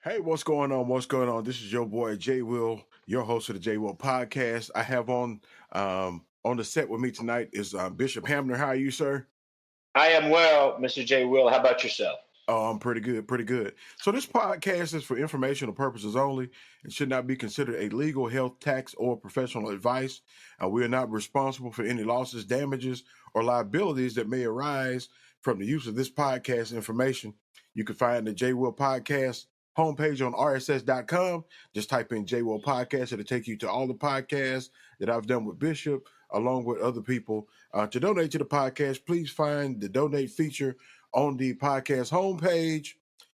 Hey, what's going on? What's going on? This is your boy J Will, your host of the J Will podcast. I have on the set with me tonight is Bishop Hamner. How are you, sir? I am well, Mr. J. Will. How about yourself? Oh, I'm pretty good, pretty good. So this podcast is for informational purposes only and should not be considered a legal, health, tax, or professional advice. We are not responsible for any losses, damages, or liabilities that may arise from the use of this podcast information. You can find the J Will podcast homepage on rss.com. Just type in J Will podcast. It'll take you to all the podcasts that I've done with Bishop, along with other people. To donate to the podcast, please find the donate feature on the podcast homepage.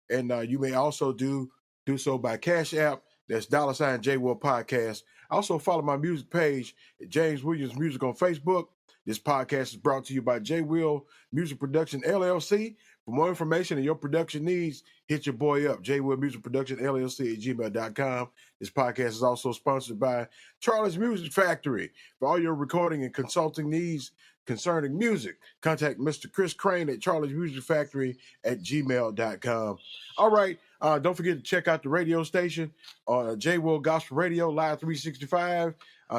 And you may also do so by Cash App. That's $ J Will Podcast. Also follow my music page, James Williams Music on Facebook. This podcast is brought to you by J Will Music Production LLC. For more information and your production needs, hit your boy up, J Will Music Production LLC at gmail.com. This podcast is also sponsored by Charlie's Music Factory. For all your recording and consulting needs concerning music, contact Mr. Chris Crane at Charlie's Music Factory at gmail.com. All right. Don't forget to check out the radio station, J Will Gospel Radio, Live 365,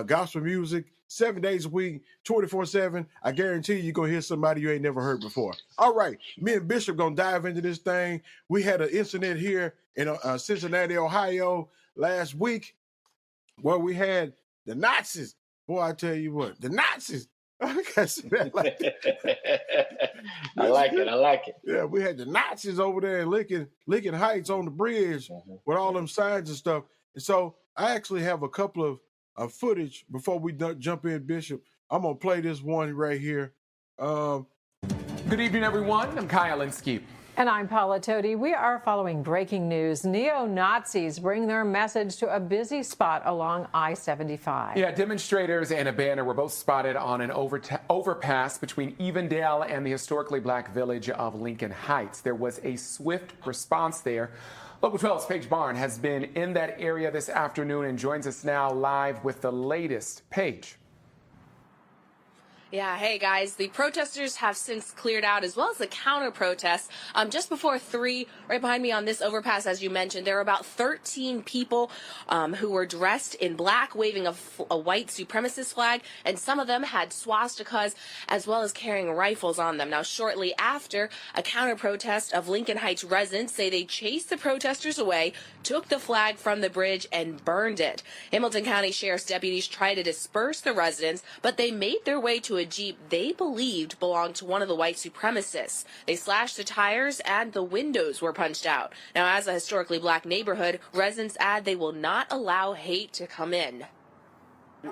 gospel music, 7 days a week, 24/7. I guarantee you're going to hear somebody you ain't never heard before. All right. Me and Bishop going to dive into this thing. We had an incident here in Cincinnati, Ohio last week where we had the Nazis. Boy, I tell you what, the Nazis. I like it. Yeah, we had the Nazis over there in Lincoln Heights on the bridge with all them signs and stuff. And so I actually have a couple of footage before we jump in, Bishop. I'm going to play this one right here. Good evening, everyone. I'm Kyle Linsky. And I'm Paula Todi. We are following breaking news. Neo-Nazis bring their message to a busy spot along I-75. Yeah, demonstrators and a banner were both spotted on an overpass between Evendale and the historically black village of Lincoln Heights. There was a swift response there. Local 12's Paige Barn has been in that area this afternoon and joins us now live with the latest. Paige. Yeah, hey guys, the protesters have since cleared out, as well as the counter protests. Just before 3, right behind me on this overpass, as you mentioned, there were about 13 people who were dressed in black, waving a white supremacist flag, and some of them had swastikas, as well as carrying rifles on them. Now, shortly after, a counter protest of Lincoln Heights residents say they chased the protesters away, took the flag from the bridge, and burned it. Hamilton County Sheriff's deputies tried to disperse the residents, but they made their way to a Jeep they believed belonged to one of the white supremacists. They slashed the tires and the windows were punched out. Now, as a historically black neighborhood, residents add they will not allow hate to come in.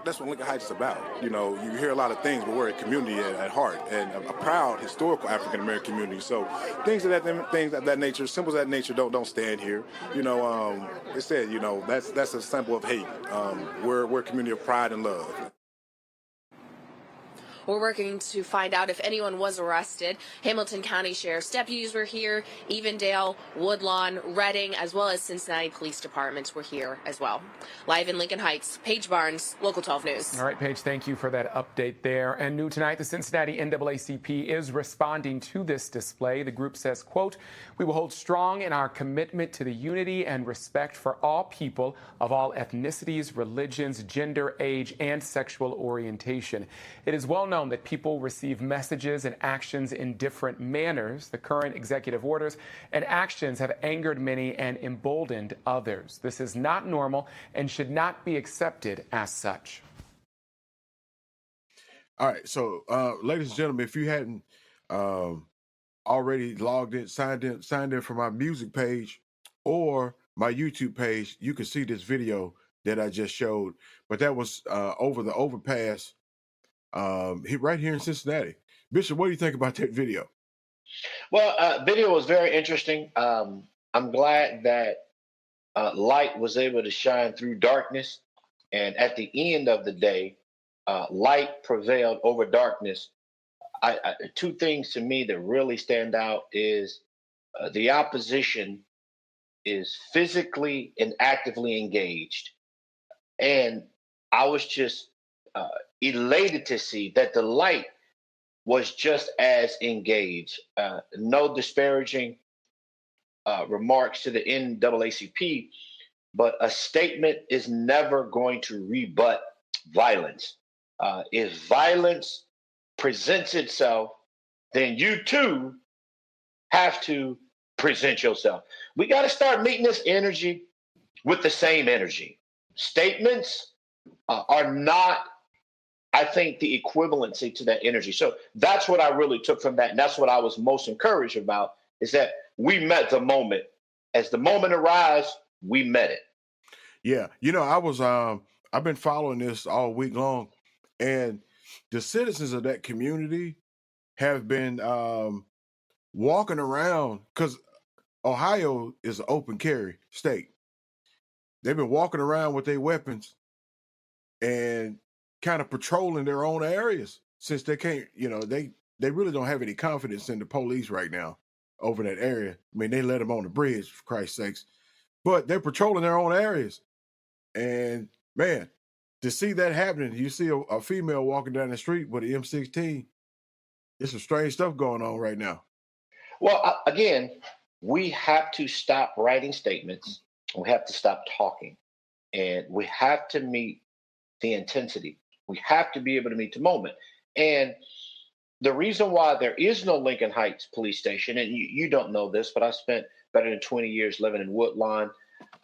That's what Lincoln Heights is about. You know, you hear a lot of things, but we're a community at heart, and a proud historical African American community. So things of that nature, symbols of that nature, don't stand here. You know, it said, you know, that's a symbol of hate. We're a community of pride and love. We're working to find out if anyone was arrested. Hamilton County Sheriff's deputies were here. Evendale, Woodlawn, Reading, as well as Cincinnati Police Departments were here as well. Live in Lincoln Heights, Paige Barnes, Local 12 News. All right, Paige, thank you for that update there. And new tonight, the Cincinnati NAACP is responding to this display. The group says, quote, "We will hold strong in our commitment to the unity and respect for all people of all ethnicities, religions, gender, age, and sexual orientation. It is well known that people receive messages and actions in different manners. The current executive orders and actions have angered many and emboldened others. This is not normal and should not be accepted as such." All right. So, ladies and gentlemen, if you hadn't already logged in, signed in for my music page or my YouTube page, you can see this video that I just showed. But that was over the overpass right here in Cincinnati. Bishop, what do you think about that video? Well, video was very interesting. I'm glad that light was able to shine through darkness. And at the end of the day, light prevailed over darkness. Two things to me that really stand out is the opposition is physically and actively engaged. And I was just elated to see that the light was just as engaged. No disparaging remarks to the NAACP, but a statement is never going to rebut violence. If violence presents itself, then you too have to present yourself. We got to start meeting this energy with the same energy. Statements are not, I think, the equivalency to that energy. So that's what I really took from that. And that's what I was most encouraged about, is that we met the moment. As the moment arrives, we met it. Yeah. I've been following this all week long, and the citizens of that community have been walking around, because Ohio is an open carry state. They've been walking around with their weapons and kind of patrolling their own areas, since they can't, they really don't have any confidence in the police right now over that area. I mean, they let them on the bridge, for Christ's sakes, but they're patrolling their own areas. And man, to see that happening, you see a female walking down the street with an M16. There's some strange stuff going on right now. Well, again, we have to stop writing statements. We have to stop talking, and we have to meet the intensity. We have to be able to meet the moment. And the reason why there is no Lincoln Heights police station, and you don't know this, but I spent better than 20 years living in Woodlawn.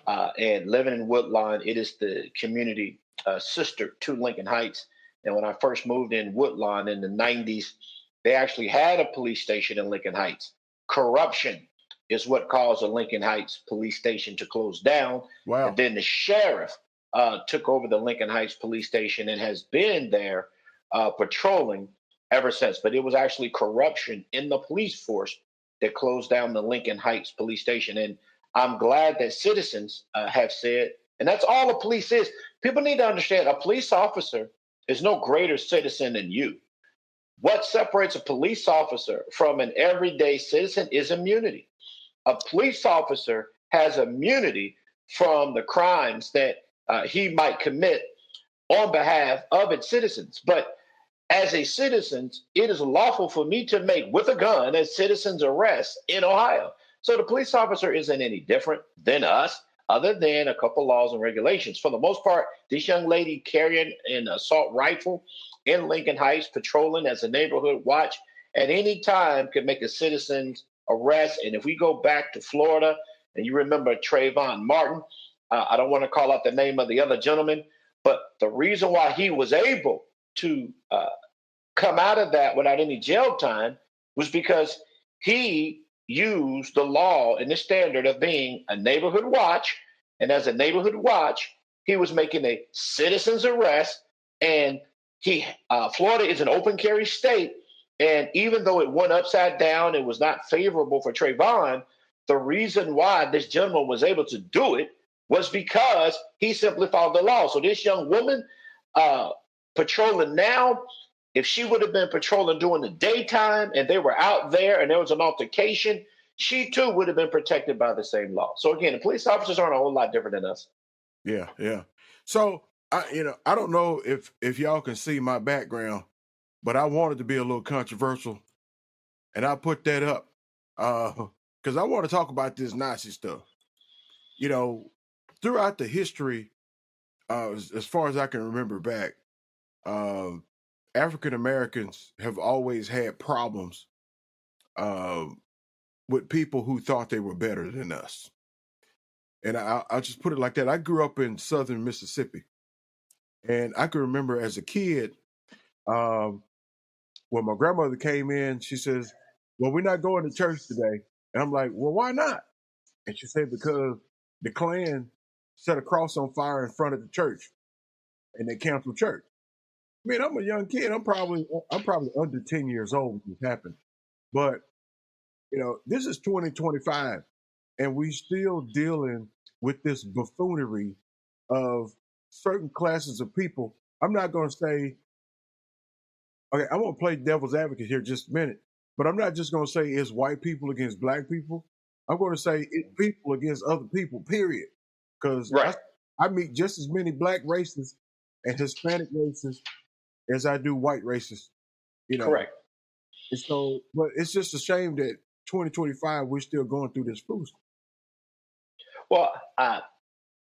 And living in Woodlawn, it is the community sister to Lincoln Heights. And when I first moved in Woodlawn in the 90s, they actually had a police station in Lincoln Heights. Corruption is what caused the Lincoln Heights police station to close down. Wow. And then the sheriff took over the Lincoln Heights police station and has been there patrolling ever since. But it was actually corruption in the police force that closed down the Lincoln Heights police station. And I'm glad that citizens have said, and that's all a police is. People need to understand, a police officer is no greater citizen than you. What separates a police officer from an everyday citizen is immunity. A police officer has immunity from the crimes that he might commit on behalf of its citizens. But as a citizen, it is lawful for me to make with a gun a citizen's arrest in Ohio. So the police officer isn't any different than us, other than a couple laws and regulations. For the most part, this young lady carrying an assault rifle in Lincoln Heights, patrolling as a neighborhood watch at any time, could make a citizen's arrest. And if we go back to Florida, and you remember Trayvon Martin, I don't want to call out the name of the other gentleman, but the reason why he was able to come out of that without any jail time was because he used the law and the standard of being a neighborhood watch. And as a neighborhood watch, he was making a citizen's arrest. And Florida is an open carry state. And even though it went upside down, it was not favorable for Trayvon. The reason why this gentleman was able to do it was because he simply followed the law. So this young woman patrolling now, if she would have been patrolling during the daytime and they were out there and there was an altercation, she too would have been protected by the same law. So again, the police officers aren't a whole lot different than us. Yeah, yeah. So I don't know if y'all can see my background, but I wanted to be a little controversial, and I put that up because I want to talk about this Nazi stuff. Throughout the history, as far as I can remember back, African Americans have always had problems with people who thought they were better than us. And I'll just put it like that. I grew up in southern Mississippi, and I can remember as a kid, when my grandmother came in, she says, "Well, we're not going to church today." And I'm like, "Well, why not?" And she said, "Because the Klan set a cross on fire in front of the church, and they canceled church." I mean, I'm a young kid. I'm probably under 10 years old when this happened. But, this is 2025, and we still dealing with this buffoonery of certain classes of people. I'm not going to say, okay, I'm going to play devil's advocate here just a minute, but I'm not just going to say it's white people against black people. I'm going to say it's people against other people, period. Because I meet just as many black racists and Hispanic racists as I do white racists, Correct. And so, but it's just a shame that 2025 we're still going through this foolishness. Well,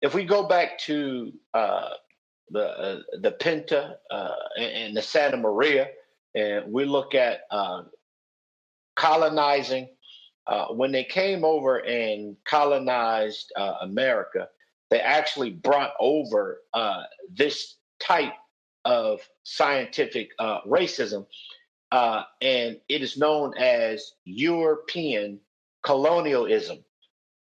if we go back to the Pinta and the Santa Maria, and we look at colonizing, when they came over and colonized America, they actually brought over this type of scientific racism, and it is known as European colonialism.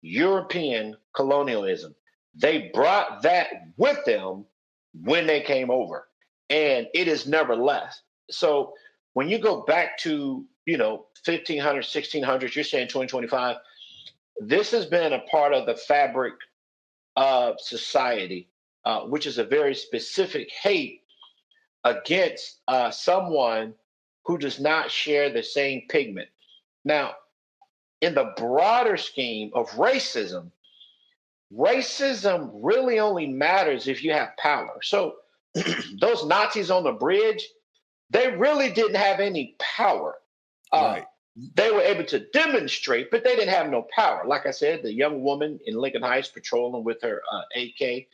European colonialism. They brought that with them when they came over, and it is never less. So when you go back to 1500s, 1600s, you're saying 2025, this has been a part of the fabric of society, which is a very specific hate against someone who does not share the same pigment. Now, in the broader scheme of racism really only matters if you have power. So those Nazis on the bridge, they really didn't have any power. Right. They were able to demonstrate, but they didn't have no power. Like I said, the young woman in Lincoln Heights patrolling with her AK,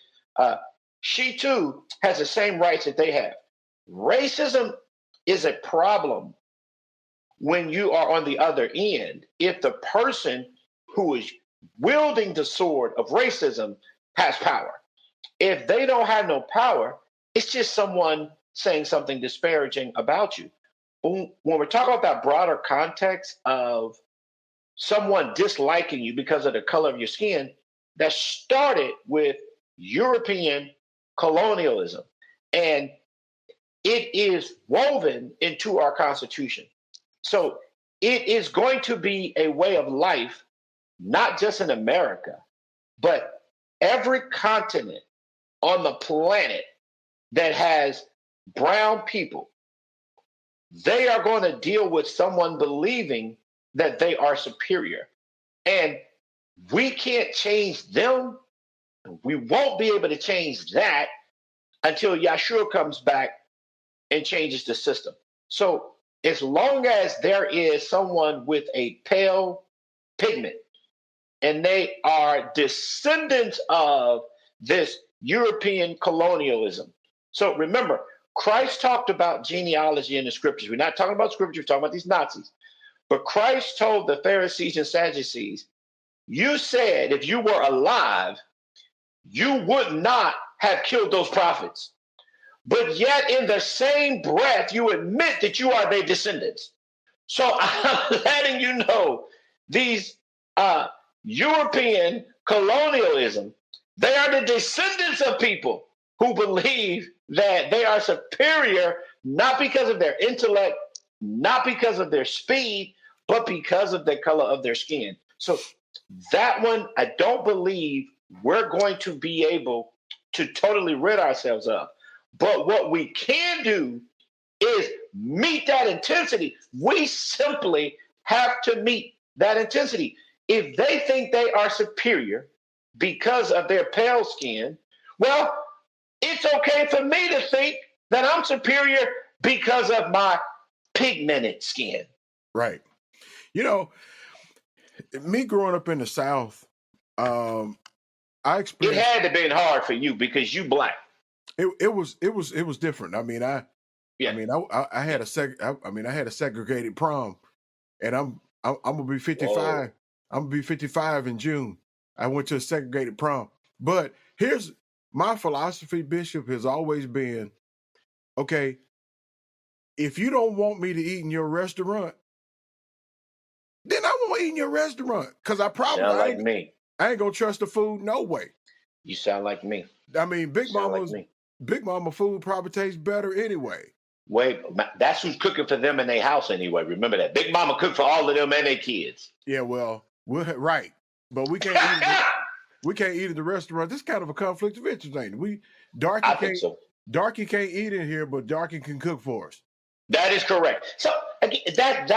she too has the same rights that they have. Racism is a problem when you are on the other end, if the person who is wielding the sword of racism has power. If they don't have no power, it's just someone saying something disparaging about you. When we're talking about that broader context of someone disliking you because of the color of your skin, that started with European colonialism. And it is woven into our Constitution. So it is going to be a way of life, not just in America, but every continent on the planet that has brown people. They are going to deal with someone believing that they are superior. And we can't change them. We won't be able to change that until Yahshua comes back and changes the system. So as long as there is someone with a pale pigment and they are descendants of this European colonialism. So remember, Christ talked about genealogy in the scriptures. We're not talking about scripture, we're talking about these Nazis. But Christ told the Pharisees and Sadducees, you said if you were alive, you would not have killed those prophets. But yet in the same breath, you admit that you are their descendants. So I'm letting you know these European colonialism, they are the descendants of people who believe that they are superior, not because of their intellect, not because of their speed, but because of the color of their skin. So that one, I don't believe we're going to be able to totally rid ourselves of. But what we can do is meet that intensity. We simply have to meet that intensity. If they think they are superior because of their pale skin, well, it's okay for me to think that I'm superior because of my pigmented skin. Right. Me growing up in the South, I experienced. It had to been hard for you because you black. It was different. I mean, I had a segregated prom, and I'm gonna be 55. Whoa. I'm gonna be 55 in June. I went to a segregated prom. But here's my philosophy, Bishop, has always been, okay, if you don't want me to eat in your restaurant, then I won't eat in your restaurant. Because I ain't gonna trust the food no way. You sound like me. I mean, Big Mama food probably tastes better anyway. Wait, that's who's cooking for them in their house anyway. Remember that. Big Mama cooked for all of them and their kids. Yeah, well, right. But we can't eat at the restaurant. This is kind of a conflict of interest, ain't it? Darky can't eat in here, but Darky can cook for us. That is correct. So again,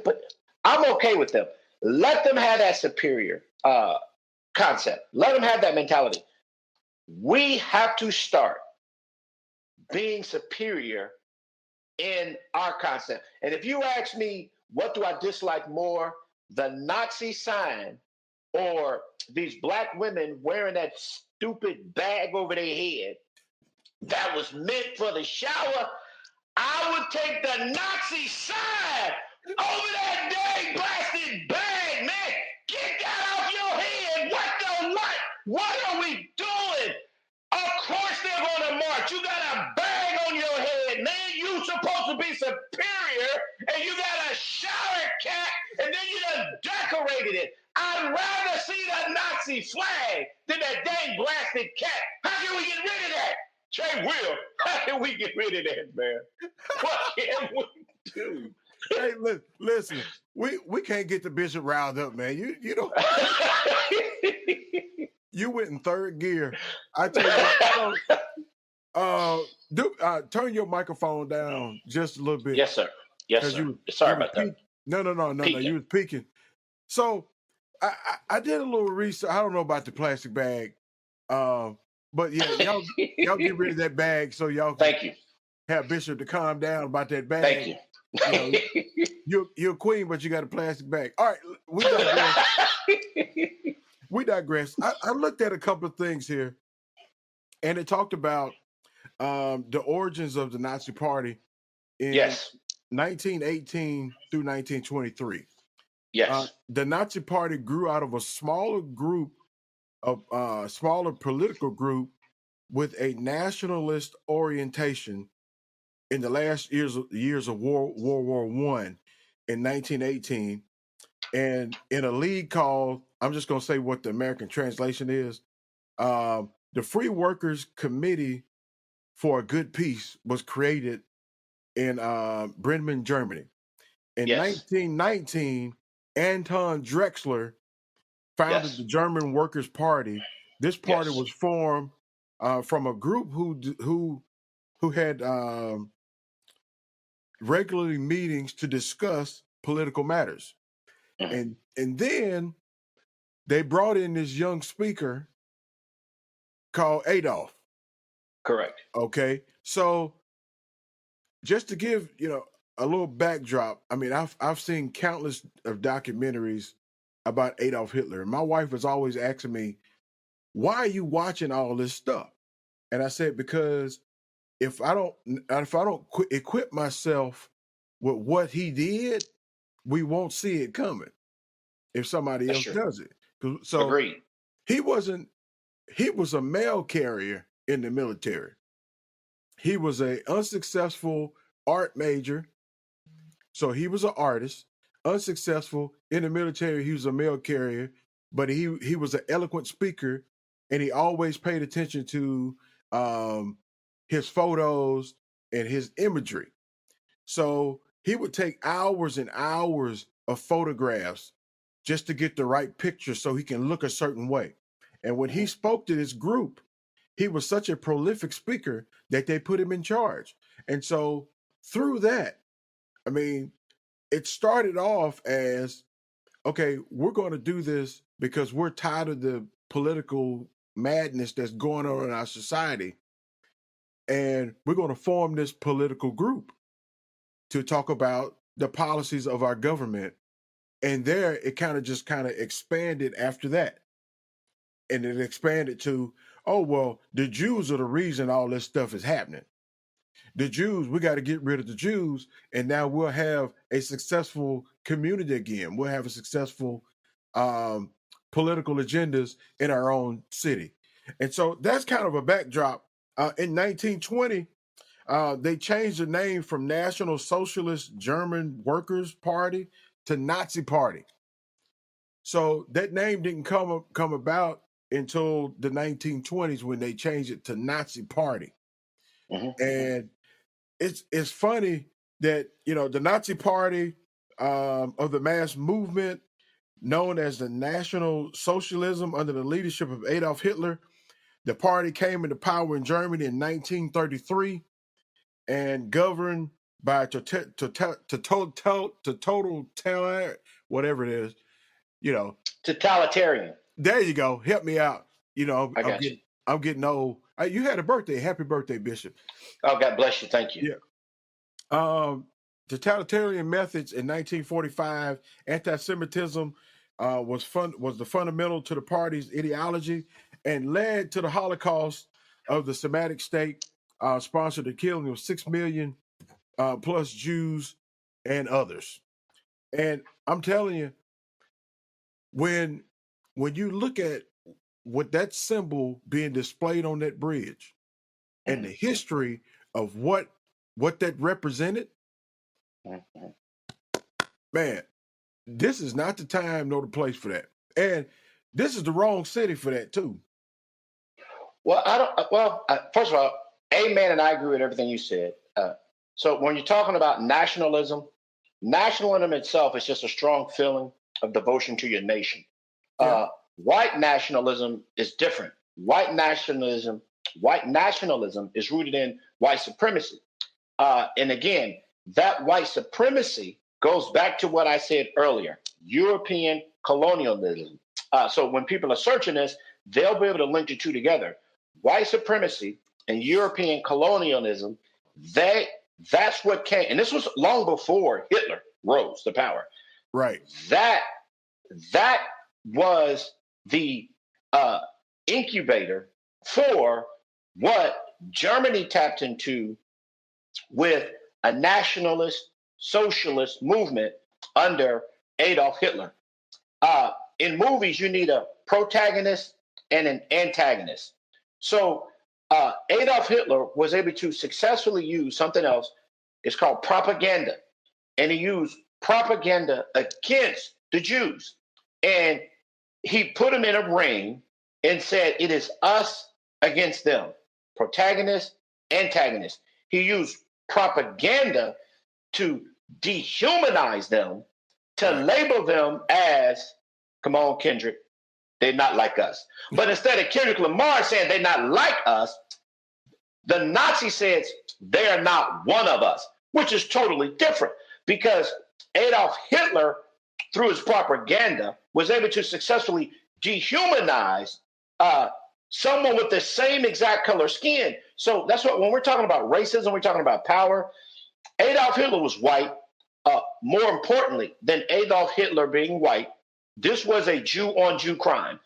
but I'm okay with them. Let them have that superior concept. Let them have that mentality. We have to start being superior in our concept. And if you ask me, what do I dislike more, the Nazi sign or these black women wearing that stupid bag over their head that was meant for the shower, I would take the Nazi side over that dang blasted bag, man. Get that off your head. What are we doing? Of course they're going to march. You got a bag on your head, man. You supposed to be superior, and you got a shower cap, and then you done decorated it. I'd rather see the Nazi flag than that dang blasted cap. How can we get rid of that? Jay Will, how can we get rid of that, man? What can we do? Hey, listen, we can't get the bishop riled up, man. You know, you went in third gear. I tell you what, turn your microphone down just a little bit. Yes, sir. Yes, sir. Sorry about that. No. You was peeking. So I did a little research. I don't know about the plastic bag, but yeah, y'all get rid of that bag so y'all can Thank you. have Bishop to calm down about that bag. Thank you. You're a queen, but you got a plastic bag. All right, we digress. I looked at a couple of things here, and it talked about the origins of the Nazi Party in 1918 through 1923. Yes. The Nazi Party grew out of a smaller political group with a nationalist orientation in the last years of World War I in 1918, and in a league called, I'm just going to say what the American translation is, the Free Workers Committee for a Good Peace was created in Bremen, Germany. In 1919, Anton Drexler founded the German Workers' Party. This party was formed from a group who had regularly meetings to discuss political matters. And then they brought in this young speaker called Adolf. Correct. Okay. So just to give, a little backdrop, I mean, I've seen countless of documentaries about Adolf Hitler. And my wife was always asking me, why are you watching all this stuff? And I said, because if I don't equip myself with what he did, we won't see it coming if somebody else does it. So agreed. He was a mail carrier in the military. He was an unsuccessful art major. So he was an artist, unsuccessful in the military. He was a mail carrier, but he was an eloquent speaker, and he always paid attention to his photos and his imagery. So he would take hours and hours of photographs just to get the right picture so he can look a certain way. And when he spoke to this group, he was such a prolific speaker that they put him in charge. And so through that, I mean, it started off as, okay, we're going to do this because we're tired of the political madness that's going on in our society. And we're going to form this political group to talk about the policies of our government. And there it kind of expanded after that. And it expanded to, oh, well, the Jews are the reason all this stuff is happening. The Jews, we got to get rid of the Jews, and now we'll have a successful community again. We'll have a successful political agendas in our own city. And so that's kind of a backdrop. In 1920, they changed the name from National Socialist German Workers' Party to Nazi Party. So that name didn't come about until the 1920s when they changed it to Nazi Party. And it's funny that, the Nazi Party of the mass movement known as the National Socialism under the leadership of Adolf Hitler, the party came into power in Germany in 1933 and governed by whatever it is, Totalitarian. There you go. Help me out. I'm getting old. You had a birthday. Happy birthday, Bishop. Oh, God bless you. Thank you. Yeah. Totalitarian methods in 1945, anti-Semitism was the fundamental to the party's ideology and led to the Holocaust of the Semitic state, sponsored the killing of 6 million plus Jews and others. And I'm telling you, when you look at what that symbol being displayed on that bridge and the history of what that represented, man, this is not the time nor the place for that. And this is the wrong city for that too. Well, first of all, amen, and I agree with everything you said. So when you're talking about nationalism itself is just a strong feeling of devotion to your nation. Yeah. White nationalism is different. White nationalism is rooted in white supremacy. And again, that white supremacy goes back to what I said earlier, European colonialism. So when people are searching this, they'll be able to link the two together. White supremacy and European colonialism, that's what came, and this was long before Hitler rose to power. Right. That was the incubator for what Germany tapped into with a nationalist socialist movement under Adolf Hitler. In movies, you need a protagonist and an antagonist. So Adolf Hitler was able to successfully use something else. It's called propaganda. And he used propaganda against the Jews. And he put them in a ring and said, it is us against them. Protagonist, antagonist. He used propaganda to dehumanize them, to label them as, come on, Kendrick, they're not like us. But instead of Kendrick Lamar saying they're not like us, the Nazi says they're not one of us, which is totally different because Adolf Hitler, through his propaganda, was able to successfully dehumanize someone with the same exact color skin. So that's what, when we're talking about racism, we're talking about power. Adolf Hitler was white. More importantly than Adolf Hitler being white, this was a Jew-on-Jew crime.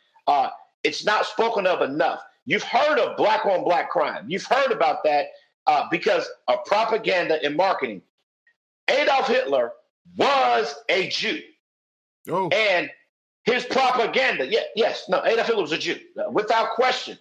It's not spoken of enough. You've heard of black-on-black crime. You've heard about that because of propaganda and marketing. Adolf Hitler was a Jew. Oh. And his propaganda, Adolf Hitler was a Jew. Without question,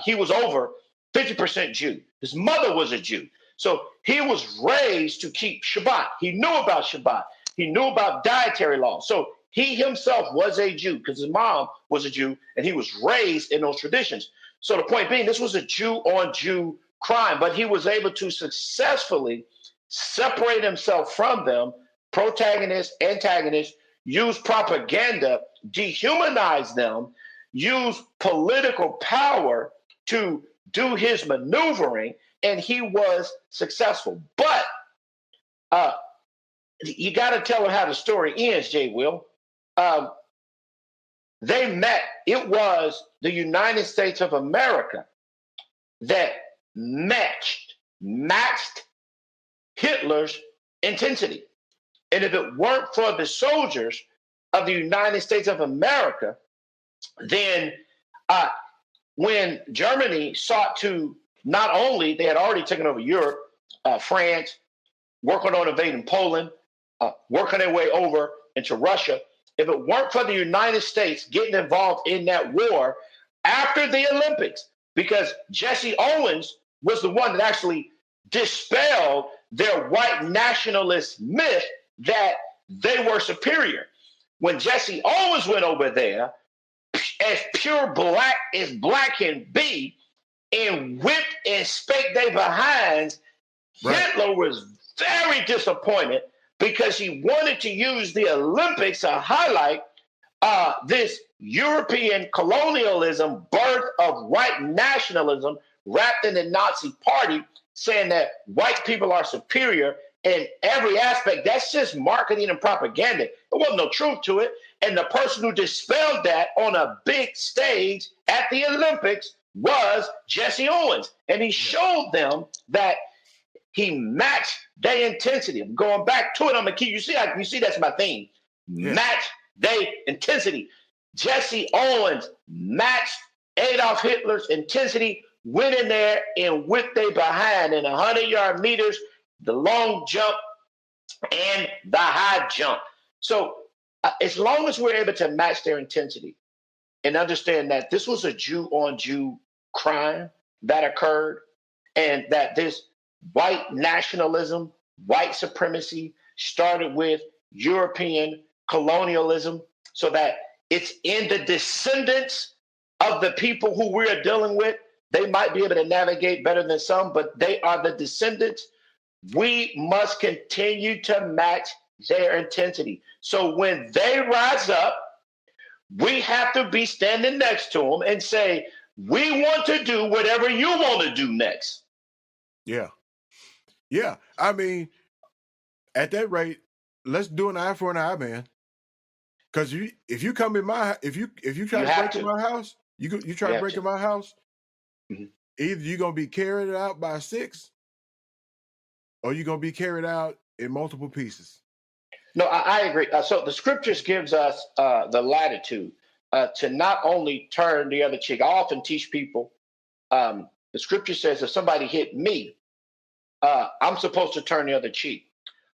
he was over 50% Jew. His mother was a Jew. So he was raised to keep Shabbat. He knew about Shabbat. He knew about dietary laws. So he himself was a Jew because his mom was a Jew and he was raised in those traditions. So the point being, this was a Jew-on-Jew crime, but he was able to successfully separate himself from them, protagonist, antagonist, use propaganda, dehumanize them, use political power to do his maneuvering, and he was successful. But you got to tell them how the story ends, Jay Will. They met. It was the United States of America that matched Hitler's intensity. And if it weren't for the soldiers of the United States of America, then when Germany sought to, not only they had already taken over Europe, France, working on invading Poland, working their way over into Russia. If it weren't for the United States getting involved in that war after the Olympics, because Jesse Owens was the one that actually dispelled their white nationalist myth that they were superior. When Jesse Owens went over there, as pure black as black can be, and whipped and spaked their behinds, right. Hitler was very disappointed because he wanted to use the Olympics to highlight this European colonialism, birth of white nationalism wrapped in the Nazi party, saying that white people are superior in every aspect. That's just marketing and propaganda. There wasn't no truth to it. And the person who dispelled that on a big stage at the Olympics was Jesse Owens. And he showed them that he matched their intensity. Going back to it, I'm going to keep, you see that's my theme. Yeah. Match Intensity. Jesse Owens matched Adolf Hitler's intensity, went in there and whipped they behind in 100-yard meters, the long jump and the high jump. So as long as we're able to match their intensity and understand that this was a Jew-on-Jew crime that occurred, and that this white nationalism, white supremacy started with European colonialism, so that it's in the descendants of the people who we're dealing with. They might be able to navigate better than some, but they are the descendants. We must continue to match their intensity. So when they rise up, we have to be standing next to them and say, we want to do whatever you want to do next. Yeah. Yeah. I mean, at that rate, let's do an eye for an eye, man. Because if you come in my, if you try to break in my house, you try to break in my house, either you're gonna be carried out by 6, or you're gonna be carried out in multiple pieces. No, I agree. So the scriptures gives us the latitude to not only turn the other cheek. I often teach people. The scripture says if somebody hit me, I'm supposed to turn the other cheek.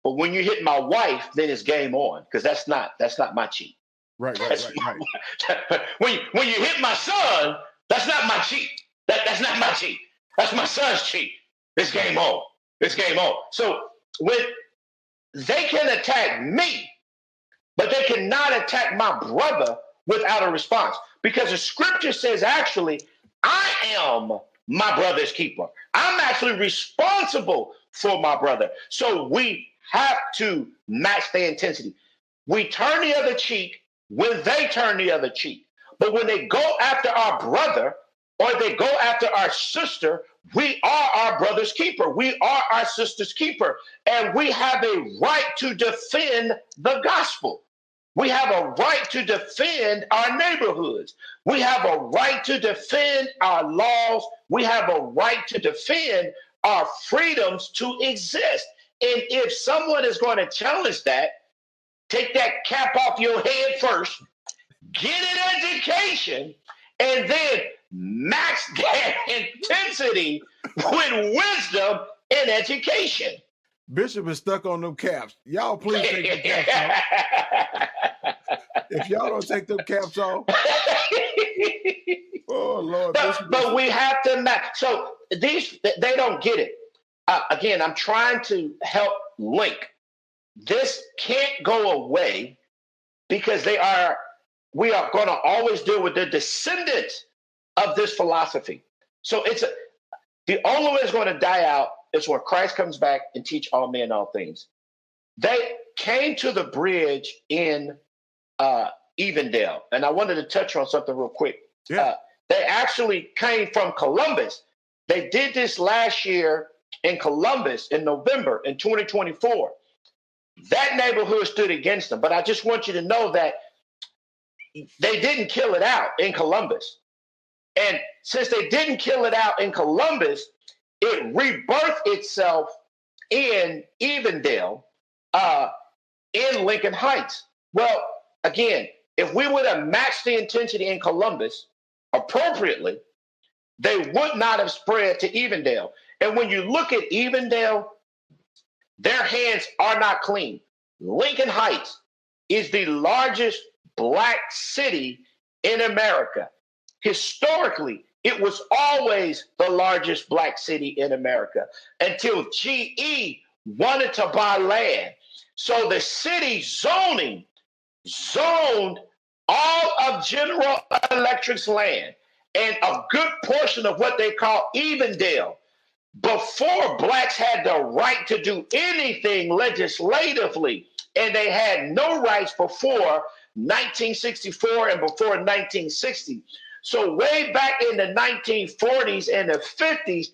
But when you hit my wife, then it's game on, because that's not my cheek. Right. When you hit my son, that's not my cheek. That's not my cheek. That's my son's cheek. It's game on. It's game on. So when they can attack me, but they cannot attack my brother without a response, because the scripture says actually, I am my brother's keeper. I'm actually responsible for my brother. So we have to match their intensity. We turn the other cheek when they turn the other cheek. But when they go after our brother or they go after our sister, we are our brother's keeper. We are our sister's keeper. And we have a right to defend the gospel. We have a right to defend our neighborhoods. We have a right to defend our laws. We have a right to defend our freedoms to exist. And if someone is going to challenge that, take that cap off your head first, get an education, and then match that intensity with wisdom and education. Bishop is stuck on them caps. Y'all please take the caps off. If y'all don't take them caps off, oh Lord. But we have to match. So they don't get it. Again, I'm trying to help link. This can't go away because we are going to always deal with the descendants of this philosophy. So the only way it's going to die out is when Christ comes back and teach all men all things. They came to the bridge in Evendale, and I wanted to touch on something real quick. Yeah. They actually came from Columbus. They did this last year in Columbus in November in 2024. That neighborhood stood against them. But I just want you to know that they didn't kill it out in Columbus. And since they didn't kill it out in Columbus, it rebirthed itself in Evendale, in Lincoln Heights. Well, again, if we would have matched the intensity in Columbus appropriately, they would not have spread to Evendale. And when you look at Evendale, their hands are not clean. Lincoln Heights is the largest Black city in America. Historically, it was always the largest Black city in America until GE wanted to buy land. So the city zoned all of General Electric's land and a good portion of what they call Evendale. Before Blacks had the right to do anything legislatively, and they had no rights before 1964 and before 1960. So way back in the 1940s and the 50s,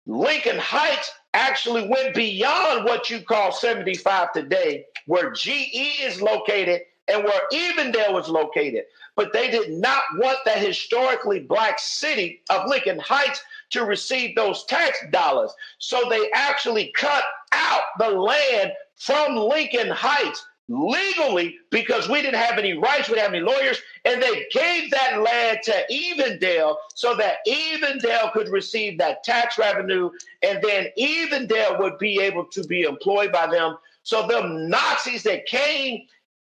Lincoln Heights actually went beyond what you call 75 today, where GE is located and where Evendale was located. But they did not want that historically Black city of Lincoln Heights to receive those tax dollars. So they actually cut out the land from Lincoln Heights legally because we didn't have any rights, we didn't have any lawyers, and they gave that land to Evendale so that Evendale could receive that tax revenue, and then Evendale would be able to be employed by them. So the Nazis that came,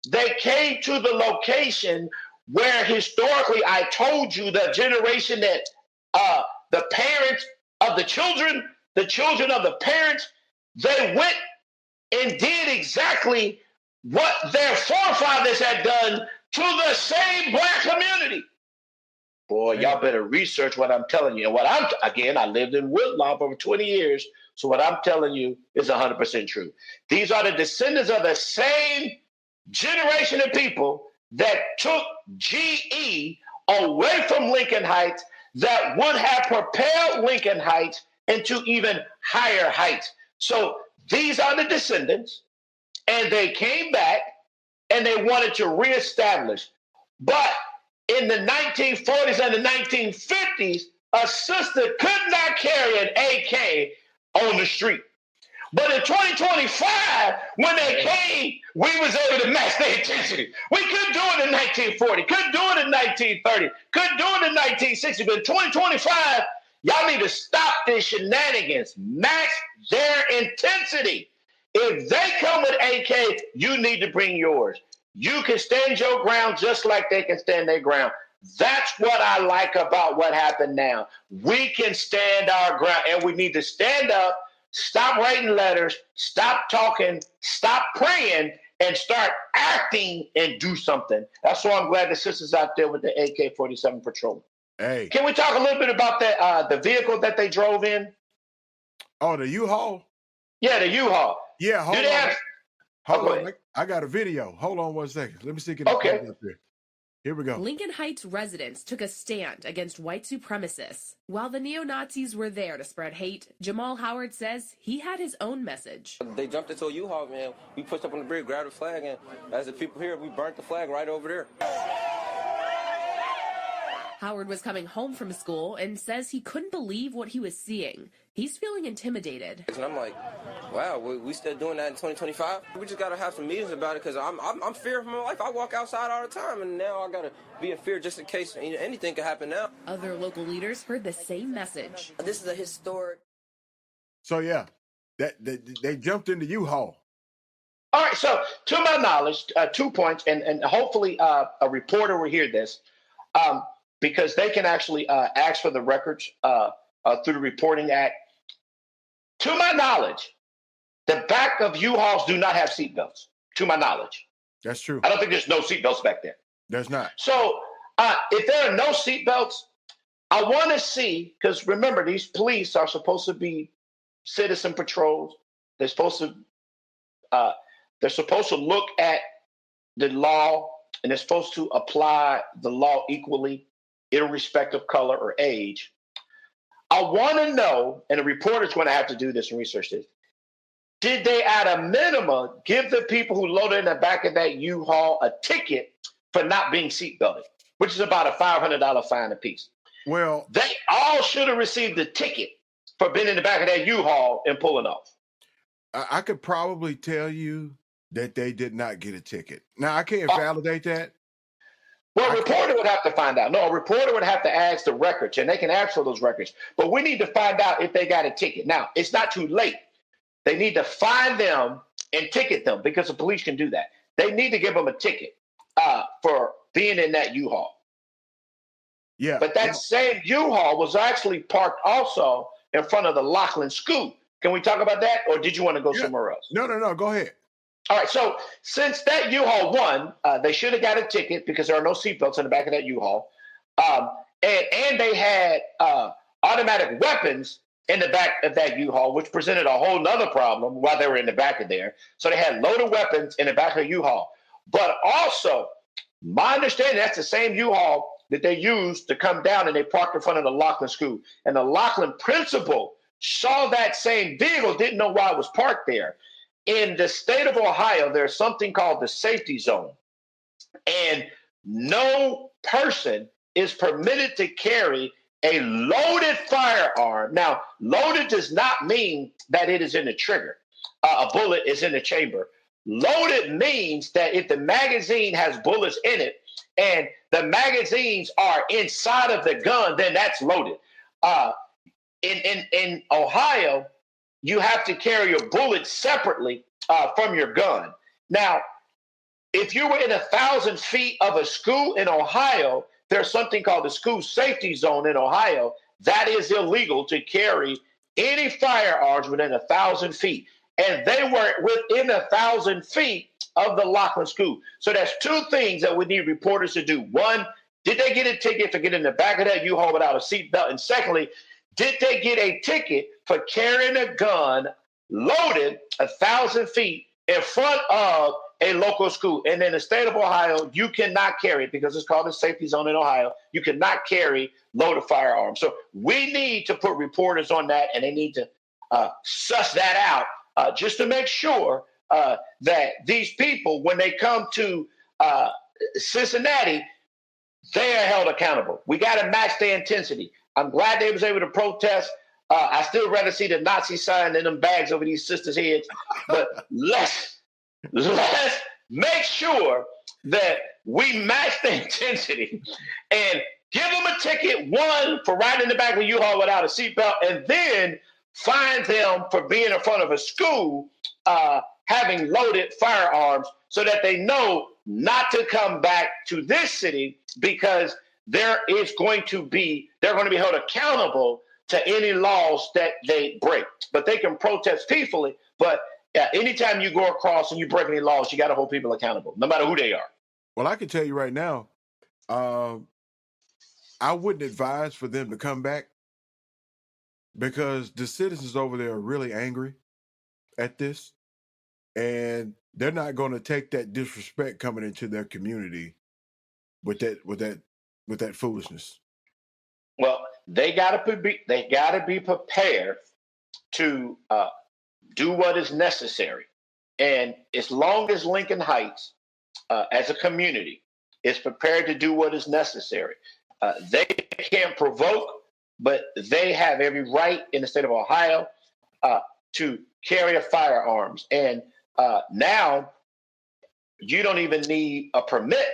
they came to the location where historically I told you the generation that the parents of the children of the parents, they went and did exactly what their forefathers had done to the same black community. Boy, y'all better research what I'm telling you. And I lived in Woodlawn for over 20 years, so what I'm telling you is 100% true. These are the descendants of the same generation of people that took GE away from Lincoln Heights that would have propelled Lincoln Heights into even higher heights. So these are the descendants. And they came back and they wanted to reestablish. But in the 1940s and the 1950s, a sister could not carry an AK on the street. But in 2025, when they came, we was able to match their intensity. We couldn't do it in 1940, couldn't do it in 1930, couldn't do it in 1960. But in 2025, y'all need to stop this shenanigans, match their intensity. If they come with AK, you need to bring yours. You can stand your ground just like they can stand their ground. That's what I like about what happened now. We can stand our ground, and we need to stand up, stop writing letters, stop talking, stop praying, and start acting and do something. That's why I'm glad the sisters out there with the AK-47 patrol. Hey. Can we talk a little bit about that the vehicle that they drove in? Oh, the U-Haul? Yeah, the U-Haul. Yeah, hold on. Hold on. I got a video. Hold on one second. Let me see. Okay. Up here. Here we go. Lincoln Heights residents took a stand against white supremacists. While the neo-Nazis were there to spread hate, Jamal Howard says he had his own message. They jumped into a U-Haul, man. We pushed up on the bridge, grabbed the flag, and as the people here, we burnt the flag right over there. Howard was coming home from school and says he couldn't believe what he was seeing. He's feeling intimidated. And I'm like, wow, we still doing that in 2025? We just got to have some meetings about it because I'm fearing for my life. I walk outside all the time, and now I got to be in fear just in case anything could happen now. Other local leaders heard the same message. This is a historic. So, yeah, they jumped into U-Haul. All right, so to my knowledge, 2 points, and hopefully a reporter will hear this. Because they can actually ask for the records through the Reporting Act. To my knowledge, the back of U-Hauls do not have seatbelts, to my knowledge. That's true. I don't think there's no seatbelts back there. There's not. So if there are no seatbelts, I want to see, because remember, these police are supposed to be citizen patrols. They're supposed to look at the law, and they're supposed to apply the law equally, irrespective of color or age. I want to know, and the reporter's going to have to do this and research this, did they at a minimum give the people who loaded in the back of that U-Haul a ticket for not being seatbelted, which is about a $500 fine apiece? Well, they all should have received a ticket for being in the back of that U-Haul and pulling off. I could probably tell you that they did not get a ticket. Now, I can't validate that. Well, a reporter would have to find out. No, a reporter would have to ask the records, and they can ask for those records. But we need to find out if they got a ticket. Now, it's not too late. They need to find them and ticket them because the police can do that. They need to give them a ticket for being in that U-Haul. Yeah. But that same U-Haul was actually parked also in front of the Laughlin School. Can we talk about that, or did you want to go somewhere else? No. Go ahead. All right, so since that U-Haul won, they should have got a ticket because there are no seatbelts in the back of that U-Haul. And they had automatic weapons in the back of that U-Haul, which presented a whole nother problem while they were in the back of there. So they had loaded weapons in the back of the U-Haul. But also, my understanding, that's the same U-Haul that they used to come down and they parked in front of the Laughlin School. And the Laughlin principal saw that same vehicle, didn't know why it was parked there. In the state of Ohio, there's something called the safety zone, and no person is permitted to carry a loaded firearm. Now, loaded does not mean that it is in the trigger. A bullet is in the chamber. Loaded means that if the magazine has bullets in it and the magazines are inside of the gun, then that's loaded. In Ohio, you have to carry your bullets separately from your gun. Now, if you were in 1,000 feet of a school in Ohio, there's something called the school safety zone in Ohio. That is illegal to carry any firearms within 1,000 feet. And they were within 1,000 feet of the Laughlin School. So that's two things that we need reporters to do. One, did they get a ticket for getting in the back of that U-Haul without a seatbelt? And secondly, did they get a ticket for carrying a gun loaded 1,000 feet in front of a local school? And in the state of Ohio, you cannot carry it because it's called a safety zone in Ohio. You cannot carry loaded firearms. So we need to put reporters on that, and they need to suss that out just to make sure that these people, when they come to Cincinnati, they are held accountable. We got to match their intensity. I'm glad they was able to protest. I still rather see the Nazi sign than them bags over these sisters' heads. But let's make sure that we match the intensity and give them a ticket, one, for riding in the back of a U-Haul without a seatbelt, and then fine them for being in front of a school having loaded firearms so that they know not to come back to this city because they're going to be held accountable to any laws that they break. But they can protest peacefully. But anytime you go across and you break any laws, you got to hold people accountable, no matter who they are. Well, I can tell you right now, I wouldn't advise for them to come back because the citizens over there are really angry at this, and they're not going to take that disrespect coming into their community with that foolishness. Well, they got to be prepared to do what is necessary. And as long as Lincoln Heights, as a community, is prepared to do what is necessary, they can't provoke, but they have every right in the state of Ohio to carry firearms. And now you don't even need a permit.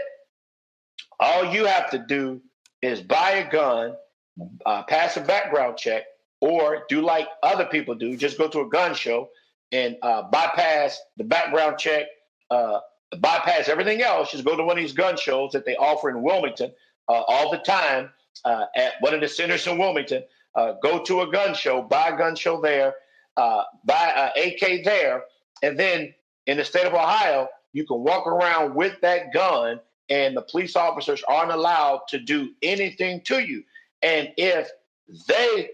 All you have to do is buy a gun, pass a background check, or do like other people do, just go to a gun show and bypass the background check, bypass everything else. Just go to one of these gun shows that they offer in Wilmington all the time at one of the centers in Wilmington. Go to a gun show, buy a gun show there, buy an AK there, and then in the state of Ohio, you can walk around with that gun and the police officers aren't allowed to do anything to you. And if they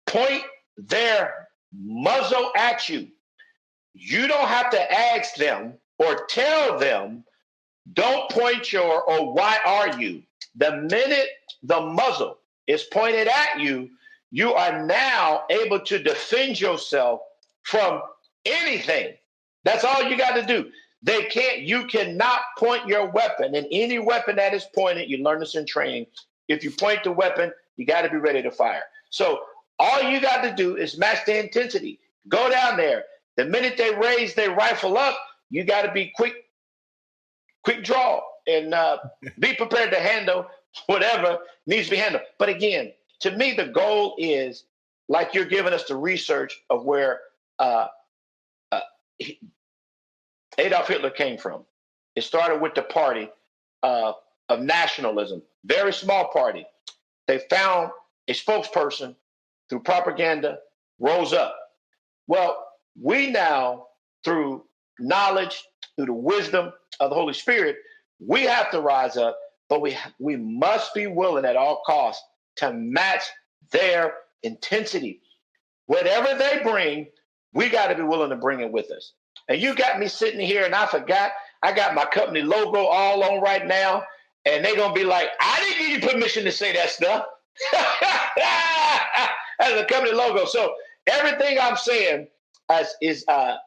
point their muzzle at you, you don't have to ask them or tell them, don't point or why are you? The minute the muzzle is pointed at you, you are now able to defend yourself from anything. That's all you got to do. You cannot point your weapon, and any weapon that is pointed, you learn this in training. If you point the weapon, you got to be ready to fire. So all you got to do is match the intensity. Go down there. The minute they raise their rifle up, you got to be quick draw and be prepared to handle whatever needs to be handled. But again, to me, the goal is, like you're giving us the research of where Adolf Hitler came from. It started with the party of nationalism, very small party. They found a spokesperson through propaganda, rose up. Well, we now, through knowledge, through the wisdom of the Holy Spirit, we have to rise up, but we must be willing at all costs to match their intensity. Whatever they bring, we got to be willing to bring it with us. And you got me sitting here, and I forgot I got my company logo all on right now, and they're going to be like, I didn't give you permission to say that stuff. That's a company logo. So everything I'm saying is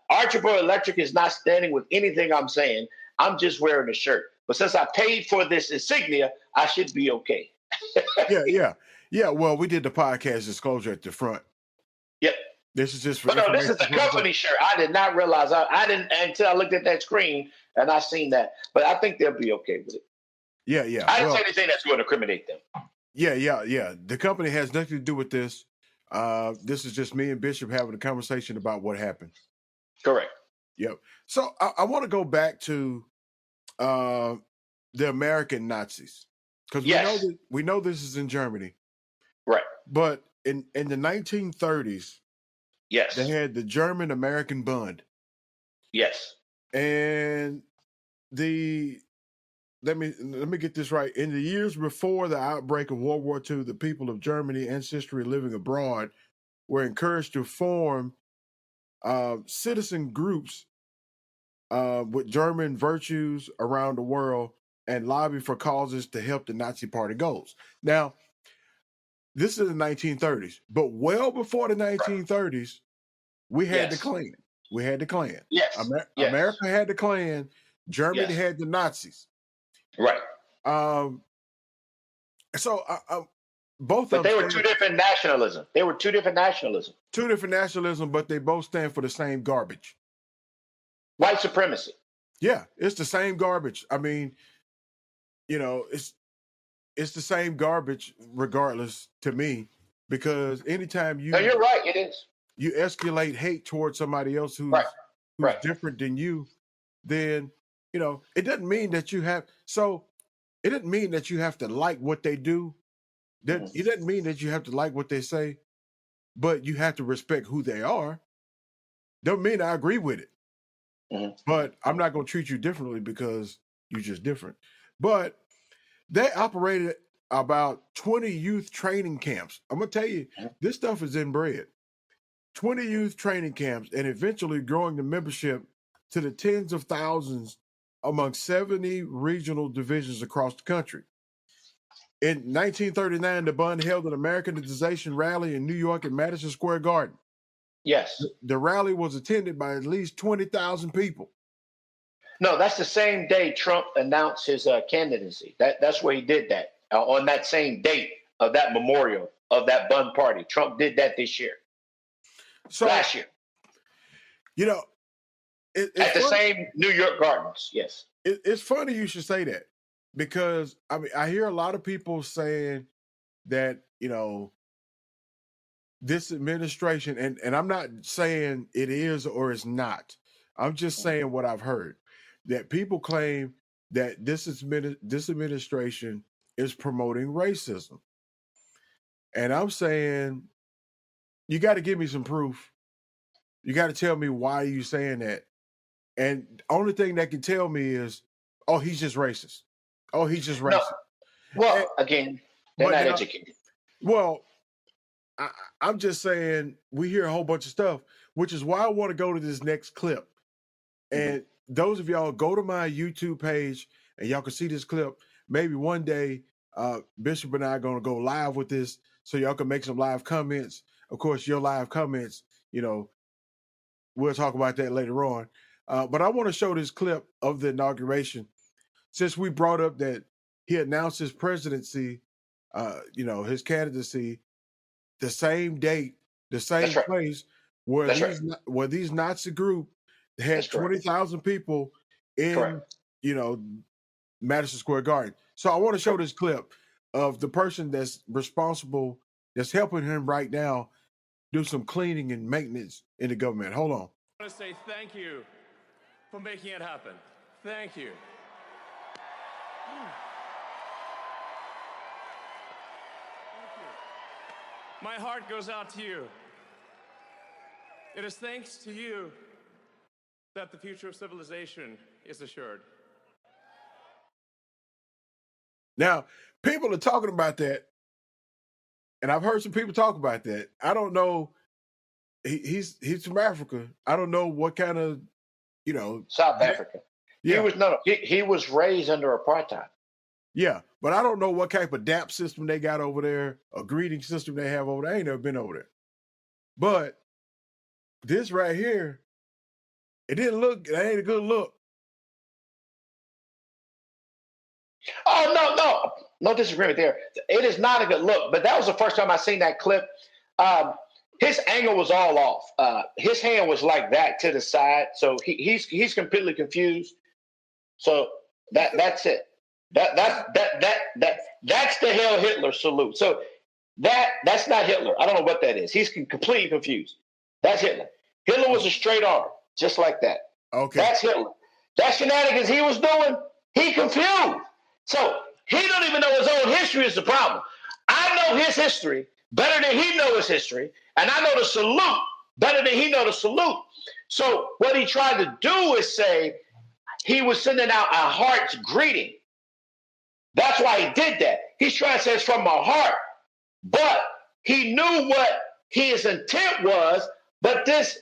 Archibald Electric is not standing with anything I'm saying. I'm just wearing a shirt. But since I paid for this insignia, I should be okay. Yeah. Well, we did the podcast disclosure at the front. Yep. This is just for But no, this is the information. company shirt. I did not realize. I didn't until I looked at that screen and I seen that. But I think they'll be okay with it. Yeah, yeah. I didn't say anything that's going to incriminate them. Yeah. The company has nothing to do with this. This is just me and Bishop having a conversation about what happened. Correct. Yep. So I want to go back to the American Nazis, because Yes. we know this is in Germany, Right. but in the 1930s, Yes. they had the German-American Bund, Yes. and let me get this right. In the years before the outbreak of World War II, the people of Germany ancestry living abroad were encouraged to form citizen groups with German virtues around the world and lobby for causes to help the Nazi Party goals. Now, this is the 1930s, but well before the 1930s, we had the Yes. Klan. We had the Klan. Yes. Yes. America had the Klan. Germany Yes. had the Nazis. Right. So both But of they them were two different nationalism. They were two different nationalism. two different nationalism, but they both stand for the same garbage. White supremacy. Yeah, it's the same garbage. I mean, it's the same garbage regardless to me, because anytime No, you're right. It is. you escalate hate towards somebody else who's Right. different than you, then it doesn't mean that you have. So it doesn't mean that you have to like what they do. It doesn't mean that you have to like what they say, but you have to respect who they are. Don't mean I agree with it, but I'm not going to treat you differently because you're just different. But they operated about 20 youth training camps. I'm going to tell you, this stuff is inbred. 20 youth training camps, and eventually growing the membership to the tens of thousands among 70 regional divisions across the country. In 1939, the Bund held an Americanization rally in New York at Madison Square Garden. Yes. The rally was attended by at least 20,000 people. No, that's the same day Trump announced his candidacy. That's where he did that, on that same date of that memorial of that Bund party. Trump did that this year. So, last year. At the same New York Gardens. Yes. It's funny you should say that, because I hear a lot of people saying that, this administration, and I'm not saying it is or it's not. I'm just saying what I've heard, that people claim that this administration is promoting racism. And I'm saying, you got to give me some proof. You got to tell me why you're saying that. And the only thing that can tell me is, oh, he's just racist. Oh, he's just racist. No. Well, again, they're not educated. Well, I'm just saying, we hear a whole bunch of stuff, which is why I want to go to this next clip. And those of y'all, go to my YouTube page and y'all can see this clip. Maybe one day, Bishop and I are going to go live with this, so y'all can make some live comments. Of course, your live comments, we'll talk about that later on. But I want to show this clip of the inauguration, since we brought up that he announced his presidency, his candidacy, the same date, the same place where these Nazi group had 20,000 people in, Madison Square Garden. So I want to show this clip of the person that's responsible, that's helping him right now do some cleaning and maintenance in the government. Hold on. I want to say thank you for making it happen. Thank you. My heart goes out to you. It is thanks to you that the future of civilization is assured. Now, people are talking about that, and I've heard some people talk about that. I don't know. He's from Africa. I don't know what kind of, South Africa. Yeah. He was raised under apartheid. Yeah, but I don't know what type of DAP system they got over there, a greeting system they have over there. I ain't never been over there. But this right here, it ain't a good look. Oh, no disagreement there. It is not a good look, but that was the first time I seen that clip. his angle was all off. His hand was like that to the side, so he's completely confused. So that's it. That's the Hail Hitler salute. So that's not Hitler. I don't know what that is. He's completely confused. That's Hitler. Hitler was a straight arm, just like that. Okay. That's Hitler. That shenanigans he was doing, he confused. So he don't even know his own history is the problem. I know his history better than he knows his history, and I know the salute better than he knows the salute. So what he tried to do is say he was sending out a heart's greeting. That's why he did that. He's trying to say it's from my heart. But he knew what his intent was, but this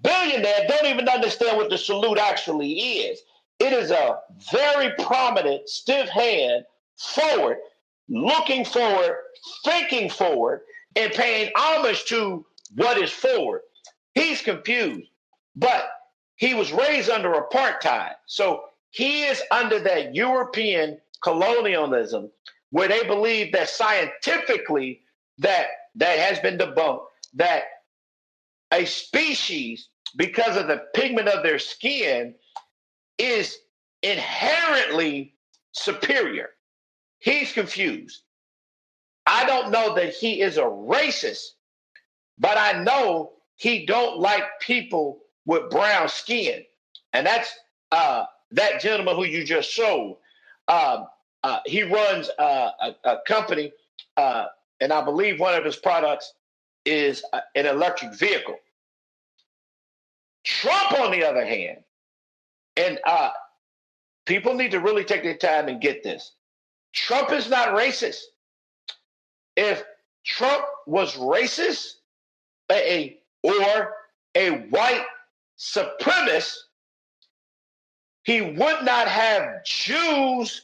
billionaire don't even understand what the salute actually is. It is a very prominent, stiff hand forward, looking forward, thinking forward, and paying homage to what is forward. He's confused, but he was raised under apartheid. So he is under that European colonialism where they believe that scientifically that has been debunked, that a species, because of the pigment of their skin, is inherently superior. He's confused. I don't know that he is a racist, but I know he don't like people with brown skin. And that's that gentleman who you just showed. He runs a company, and I believe one of his products is an electric vehicle. Trump, on the other hand, and people need to really take their time and get this. Trump is not racist. If Trump was racist or a white supremacist, he would not have Jews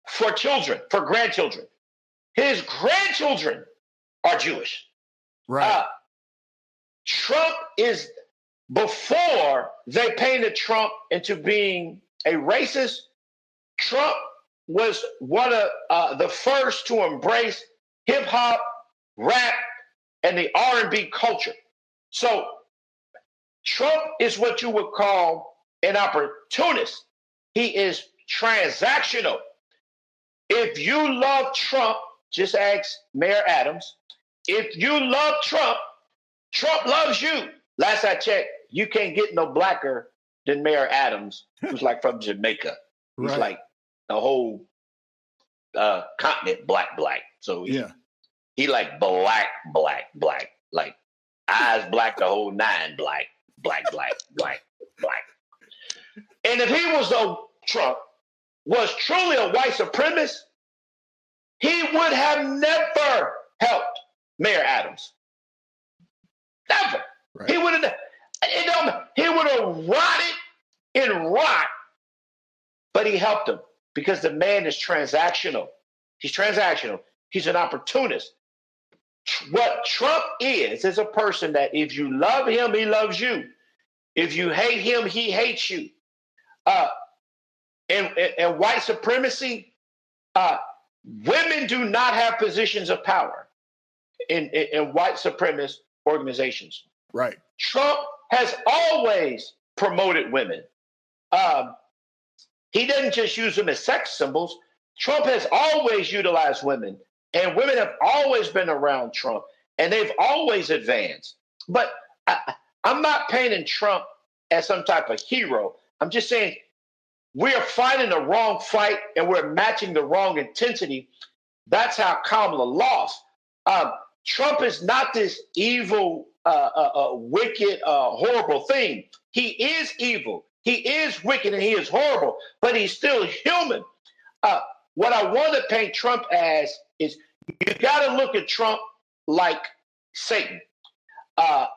for children, for grandchildren. His grandchildren are Jewish. Right. Trump is, before they painted Trump into being a racist, Trump was one of the first to embrace hip hop, rap, and the R&B culture. So Trump is what you would call an opportunist. He is transactional. If you love Trump, just ask Mayor Adams. If you love Trump, Trump loves you. Last I checked, you can't get no blacker than Mayor Adams, who's like from Jamaica. He's Right. like the whole continent black. So he like black. Like eyes black, the whole nine black. And if he was Trump was truly a white supremacist, he would have never helped Mayor Adams. Never. Right. He would have rotted in rot, but he helped him because the man is transactional. He's transactional. He's an opportunist. What Trump is a person that if you love him, he loves you. If you hate him, he hates you. And white supremacy, women do not have positions of power in white supremacist organizations. Right. Trump has always promoted women. He doesn't just use them as sex symbols. Trump has always utilized women, and women have always been around Trump, and they've always advanced. But I'm not painting Trump as some type of hero. I'm just saying we're fighting the wrong fight, and we're matching the wrong intensity. That's how Kamala lost. Trump is not this evil, wicked, horrible thing. He is evil. He is wicked and he is horrible, but he's still human. What I want to paint Trump as is you got to look at Trump like Satan.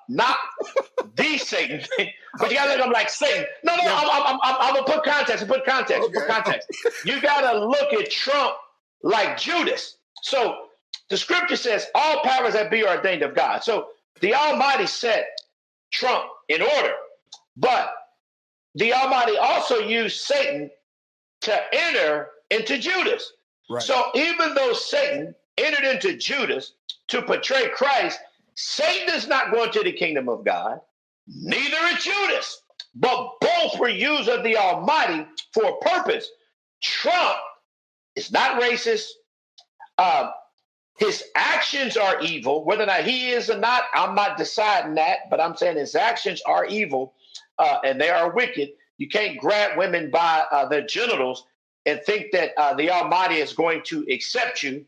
Not the Satan thing, but you got to look at him like Satan. No, I'm going to put context. Put context. You got to look at Trump like Judas. So the scripture says all powers that be are ordained of God. So the Almighty set Trump in order, but the Almighty also used Satan to enter into Judas. Right. So even though Satan entered into Judas to portray Christ, Satan is not going to the kingdom of God, neither is Judas, but both were used of the Almighty for a purpose. Trump is not racist. His actions are evil. Whether or not he is or not, I'm not deciding that, but I'm saying his actions are evil and they are wicked. You can't grab women by their genitals and think that the Almighty is going to accept you.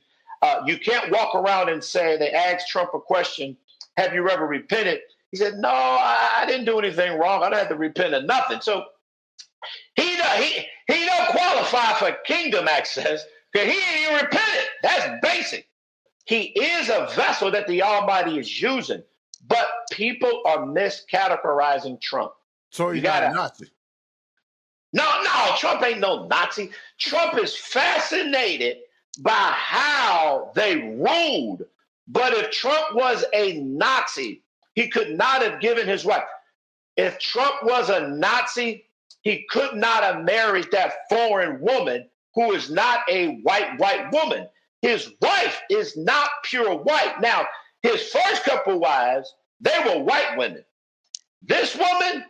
You can't walk around and say, they asked Trump a question, have you ever repented? He said, no, I didn't do anything wrong. I don't have to repent of nothing. So he don't qualify for kingdom access because he ain't even repented. That's basic. He is a vessel that the Almighty is using, but people are miscategorizing Trump. So he's not a Nazi. No, Trump ain't no Nazi. Trump is fascinated by how they ruled. But if Trump was a Nazi, he could not have given his wife. If Trump was a Nazi, he could not have married that foreign woman who is not a white woman. His wife is not pure white. Now, his first couple wives, they were white women. This woman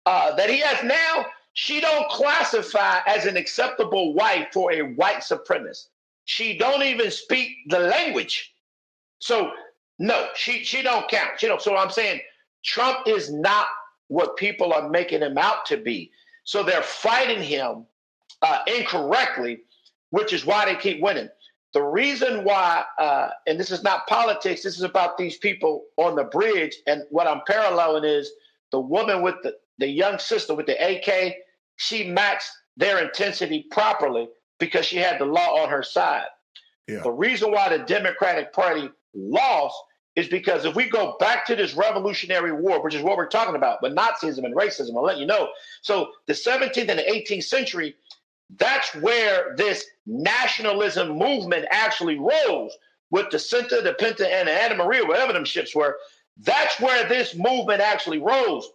that he has now, she don't classify as an acceptable wife for a white supremacist. She don't even speak the language. So, no, she don't count. So I'm saying Trump is not what people are making him out to be. So they're fighting him incorrectly, which is why they keep winning. The reason why, and this is not politics, this is about these people on the bridge. And what I'm paralleling is the woman with the young sister with the AK, she maxed their intensity properly because she had the law on her side. Yeah. The reason why the Democratic Party lost is because if we go back to this Revolutionary War, which is what we're talking about, but Nazism and racism, I'll let you know. So the 17th and the 18th century, that's where this nationalism movement actually rose with the Cinta, the Pinta, and the Anna Maria, whatever them ships were. That's where this movement actually rose.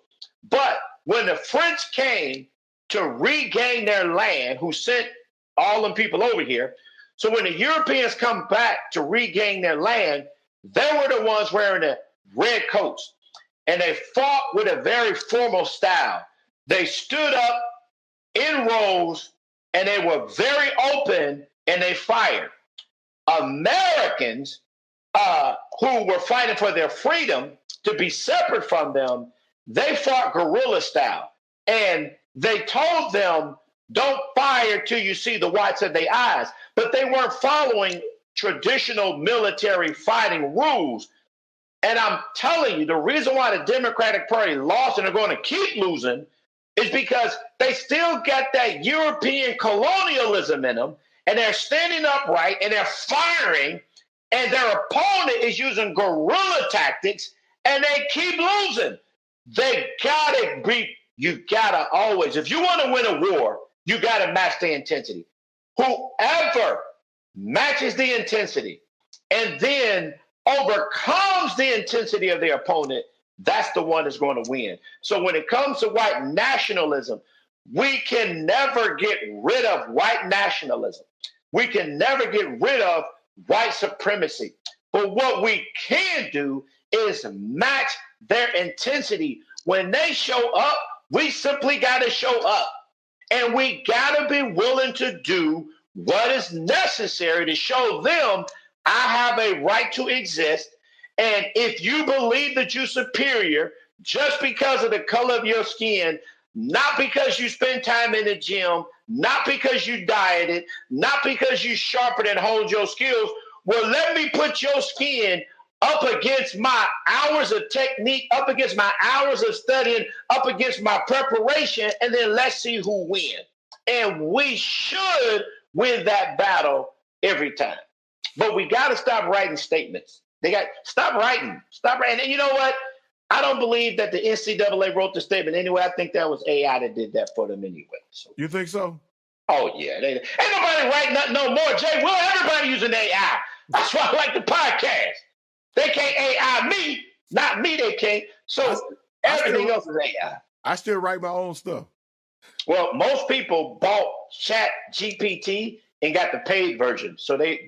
But when the French came to regain their land, who sent all them people over here, so when the Europeans come back to regain their land, they were the ones wearing the red coats. And they fought with a very formal style. They stood up in rows and they were very open and they fired. Americans who were fighting for their freedom to be separate from them, they fought guerrilla style. And they told them, don't fire till you see the whites of their eyes. But they weren't following traditional military fighting rules. And I'm telling you, the reason why the Democratic Party lost and are going to keep losing is because they still got that European colonialism in them, and they're standing upright and they're firing, and their opponent is using guerrilla tactics, and they keep losing. You gotta always, if you want to win a war, you gotta match the intensity. Whoever matches the intensity and then overcomes the intensity of their opponent, that's the one that's going to win. So when it comes to white nationalism, we can never get rid of white nationalism. We can never get rid of white supremacy. But what we can do is match their intensity. When they show up, we simply got to show up. And we got to be willing to do what is necessary to show them I have a right to exist. And if you believe that you're superior just because of the color of your skin, not because you spend time in the gym, not because you dieted, not because you sharpen and hold your skills, well, let me put your skin up against my hours of technique, up against my hours of studying, up against my preparation, and then let's see who wins. And we should win that battle every time. But we got to stop writing statements. Stop writing. And you know what? I don't believe that the NCAA wrote the statement anyway. I think that was AI that did that for them anyway. So. You think so? Oh, yeah. Ain't nobody writing nothing no more, Jay. Will, everybody using AI. That's why I like the podcast. They can't AI me. Not me, they can't. So everything else is AI. I still write my own stuff. Well, most people bought Chat GPT and got the paid version. So they're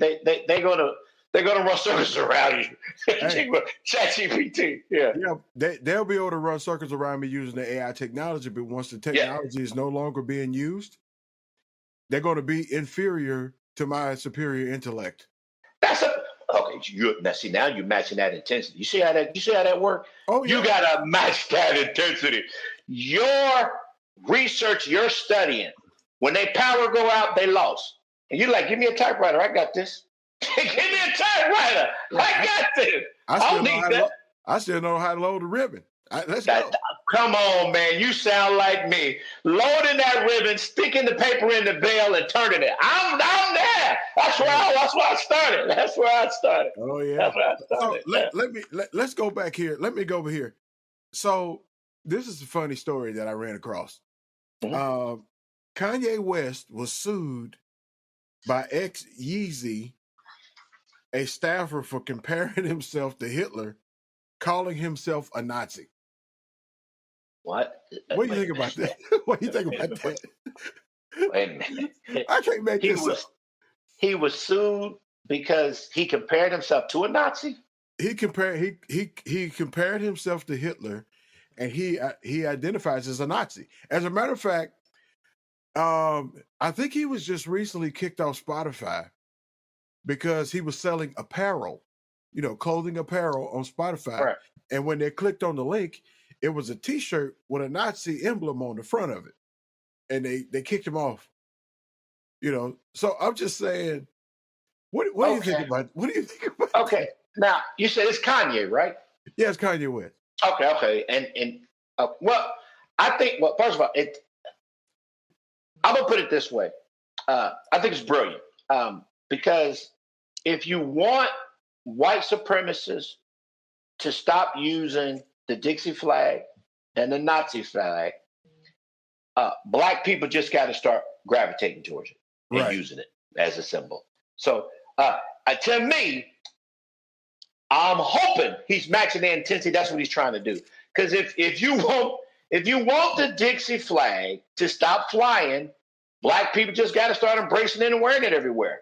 They're going to run circles around you. Hey. ChatGPT. Yeah. They'll be able to run circles around me using the AI technology, but once the technology is no longer being used, they're going to be inferior to my superior intellect. Now see, now you're matching that intensity. You see how that works? Oh, yeah. You gotta match that intensity. Your research, you're studying. When they power go out, they lost. And you're like, give me a typewriter. I got this. Give me a typewriter. I got this. I still know how to load the ribbon. Let's go. Come on, man. You sound like me. Loading that ribbon, sticking the paper in the bell, and turning it. I'm there. That's where I started. Oh, yeah. That's where I started. Let's go back here. Let me go over here. So this is a funny story that I ran across. Mm-hmm. Kanye West was sued by ex-Yeezy, a staffer, for comparing himself to Hitler, calling himself a Nazi. What? What do you think about that? What do you think about that? Wait a minute. I can't make this up. He was sued because he compared himself to a Nazi? He compared himself to Hitler, and he identifies as a Nazi. As a matter of fact, I think he was just recently kicked off Spotify because he was selling apparel, clothing apparel on Spotify. Right. And when they clicked on the link, it was a T-shirt with a Nazi emblem on the front of it, and they kicked him off. So I'm just saying, what do you think about? What do you think about? Okay, now you said it's Kanye, right? Yeah, it's Kanye West. Okay, and well, I think first of all, I'm gonna put it this way. I think it's brilliant because if you want white supremacists to stop using the Dixie flag and the Nazi flag, black people just got to start gravitating towards it and using it as a symbol. So to me, I'm hoping he's matching the intensity. That's what he's trying to do. Because if you want the Dixie flag to stop flying, black people just got to start embracing it and wearing it everywhere.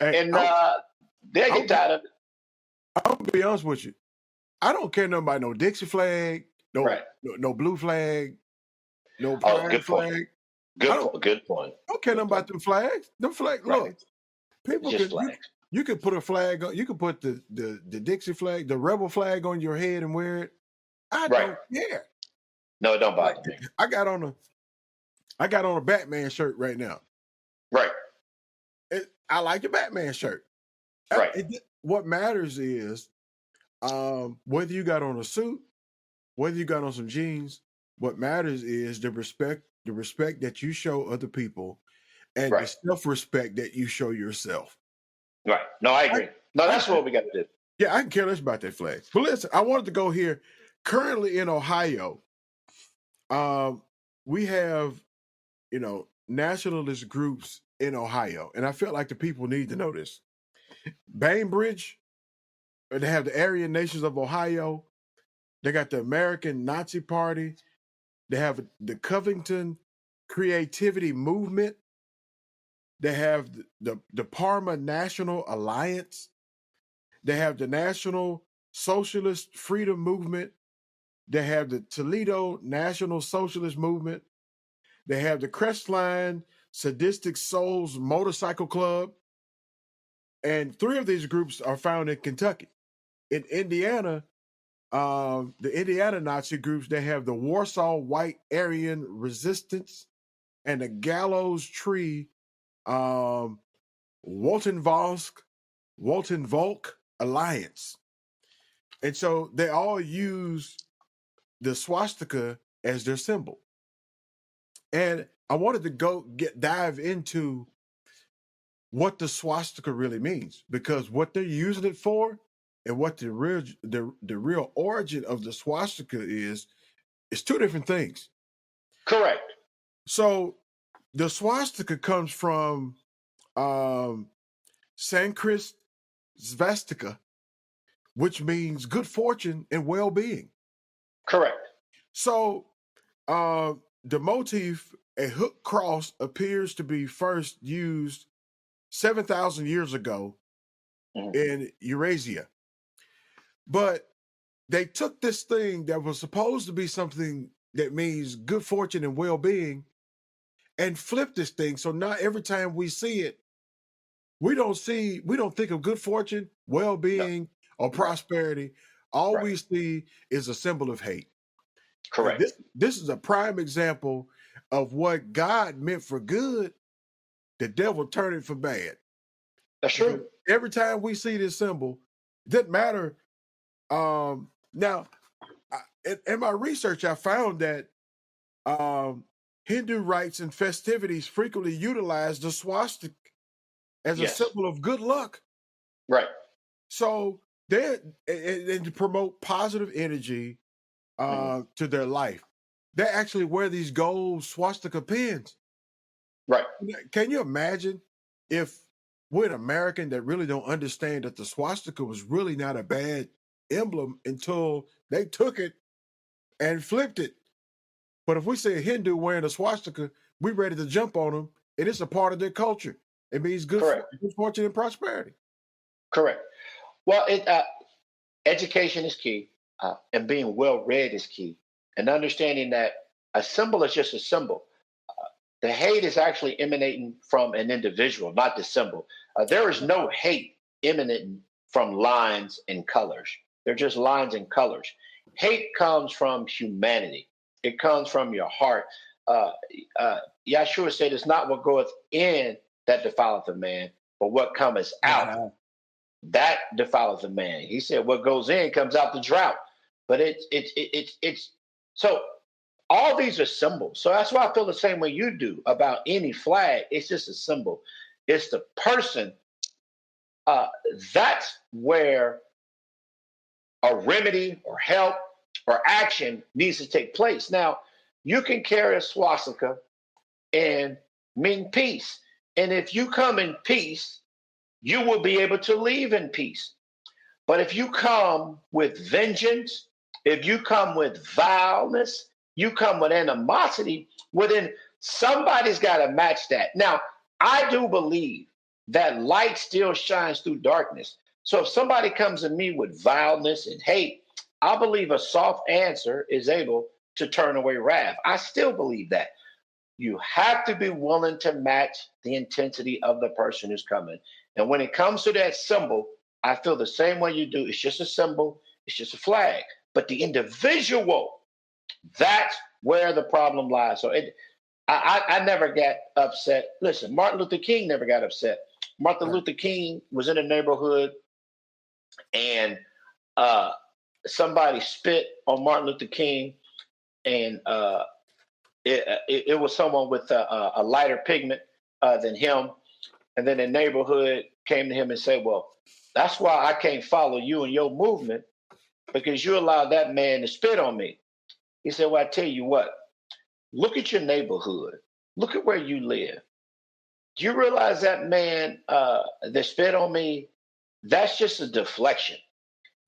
Hey, and they'll get tired of it. I'm gonna be honest with you. I don't care nothing about no Dixie flag, no blue flag, no pride flag. Good point. I don't care nothing about them flags. Them flags, look, people you can put a flag on. You can put the Dixie flag, the rebel flag on your head and wear it. I don't care. No, it don't bother me. I got on a Batman shirt right now. Right. I like the Batman shirt. Right. What matters is whether you got on a suit, whether you got on some jeans. What matters is the respect that you show other people, and the self-respect that you show yourself. Right. No, I agree. That's what we got to do. Yeah, I can care less about that flag. But listen, I wanted to go here. Currently in Ohio, we have, nationalist groups in Ohio, and I feel like the people need to know this. Bainbridge, they have the Aryan Nations of Ohio. They got the American Nazi Party. They have the Covington Creativity Movement. They have the Parma National Alliance. They have the National Socialist Freedom Movement. They have the Toledo National Socialist Movement. They have the Crestline Sadistic Souls Motorcycle Club. And 3 of these groups are found in Kentucky. In Indiana, the Indiana Nazi groups, they have the Warsaw White Aryan Resistance and the Gallows Tree Walton Volk Alliance. And so they all use the swastika as their symbol. And I wanted to dive into what the swastika really means, because what they're using it for and what the real origin of the swastika is 2 different things. Correct. So the swastika comes from Sanskrit svastika, which means good fortune and well-being. Correct. So the motif, a hook cross, appears to be first used 7,000 years ago in Eurasia. But they took this thing that was supposed to be something that means good fortune and well-being and flipped this thing. So now every time we see it, we don't think of good fortune, well-being, or prosperity. All we see is a symbol of hate. Correct. This is a prime example of what God meant for good, the devil turned it for bad. That's true. Every time we see this symbol, it doesn't matter. Now, in my research, I found that Hindu rites and festivities frequently utilize the swastika as a symbol of good luck. Right. So and to promote positive energy to their life. They actually wear these gold swastika pins. Right. Can you imagine if we're an American that really don't understand that the swastika was really not a bad emblem until they took it and flipped it? But if we see a Hindu wearing a swastika, we're ready to jump on them, and it's a part of their culture. It means good fortune and prosperity. Correct. Well, education is key, and being well read is key, and understanding that a symbol is just a symbol. The hate is actually emanating from an individual, not the symbol. There is no hate emanating from lines and colors. They're just lines and colors. Hate comes from humanity. It comes from your heart. Yahshua said, "It's not what goeth in that defileth a man, but what cometh out that defileth a man." He said, "What goes in comes out the drought." But it's so. All these are symbols. So that's why I feel the same way you do about any flag. It's just a symbol. It's the person. That's where a remedy or help or action needs to take place. Now, you can carry a swastika and mean peace. And if you come in peace, you will be able to leave in peace. But if you come with vengeance, if you come with vileness, you come with animosity, well, then somebody's got to match that. Now, I do believe that light still shines through darkness. So if somebody comes to me with vileness and hate, I believe a soft answer is able to turn away wrath. I still believe that. You have to be willing to match the intensity of the person who's coming. And when it comes to that symbol, I feel the same way you do. It's just a symbol. It's just a flag. But the individual, that's where the problem lies. So I never got upset. Listen, Martin Luther King never got upset. Martin Luther King was in a neighborhood and somebody spit on Martin Luther King, and it was someone with a lighter pigment than him. And then the neighborhood came to him and said, "Well, that's why I can't follow you and your movement, because you allowed that man to spit on me." He said, "Well, I tell you what, look at your neighborhood. Look at where you live. Do you realize that man that spit on me, that's just a deflection.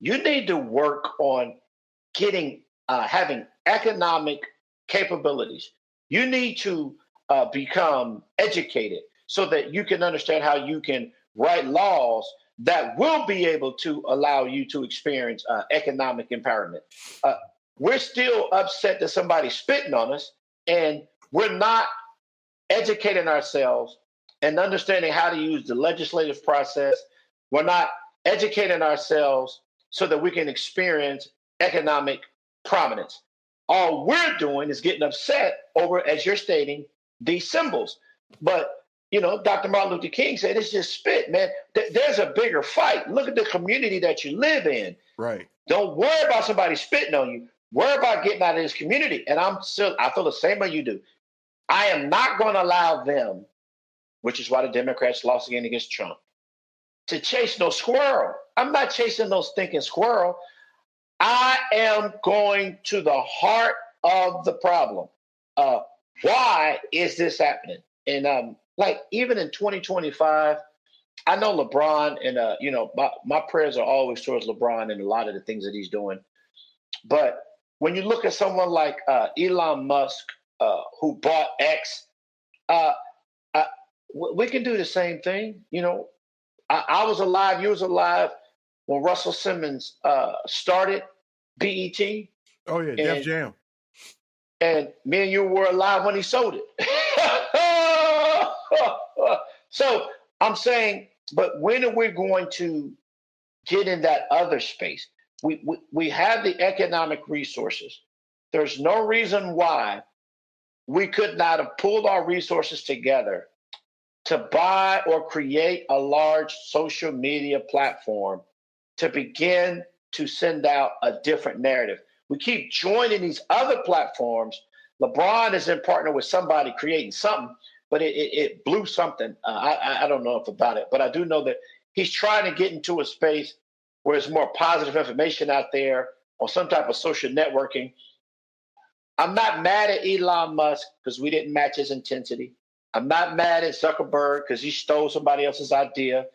You need to work on having economic capabilities. You need to become educated so that you can understand how you can write laws that will be able to allow you to experience economic empowerment." We're still upset that somebody's spitting on us, and we're not educating ourselves and understanding how to use the legislative process. We're not educating ourselves so that we can experience economic prominence. All we're doing is getting upset over, as you're stating, these symbols. But, Dr. Martin Luther King said, it's just spit, man. There's a bigger fight. Look at the community that you live in. Right. Don't worry about somebody spitting on you. Worry about getting out of this community. And I feel the same way you do. I am not going to allow them, which is why the Democrats lost again against Trump, to chase no squirrel. I'm not chasing no stinking squirrel. I am going to the heart of the problem. Why is this happening? And even in 2025, I know LeBron, and my prayers are always towards LeBron and a lot of the things that he's doing. But when you look at someone like Elon Musk, who bought X, we can do the same thing. I was alive, you was alive when Russell Simmons started BET. Oh yeah, Def Jam. And me and you were alive when he sold it. So I'm saying, but when are we going to get in that other space? We have the economic resources. There's no reason why we could not have pulled our resources together to buy or create a large social media platform to begin to send out a different narrative. We keep joining these other platforms. LeBron is in partner with somebody creating something, but it blew something. I don't know enough about it, but I do know that he's trying to get into a space where there's more positive information out there on some type of social networking. I'm not mad at Elon Musk because we didn't match his intensity. I'm not mad at Zuckerberg because he stole somebody else's idea.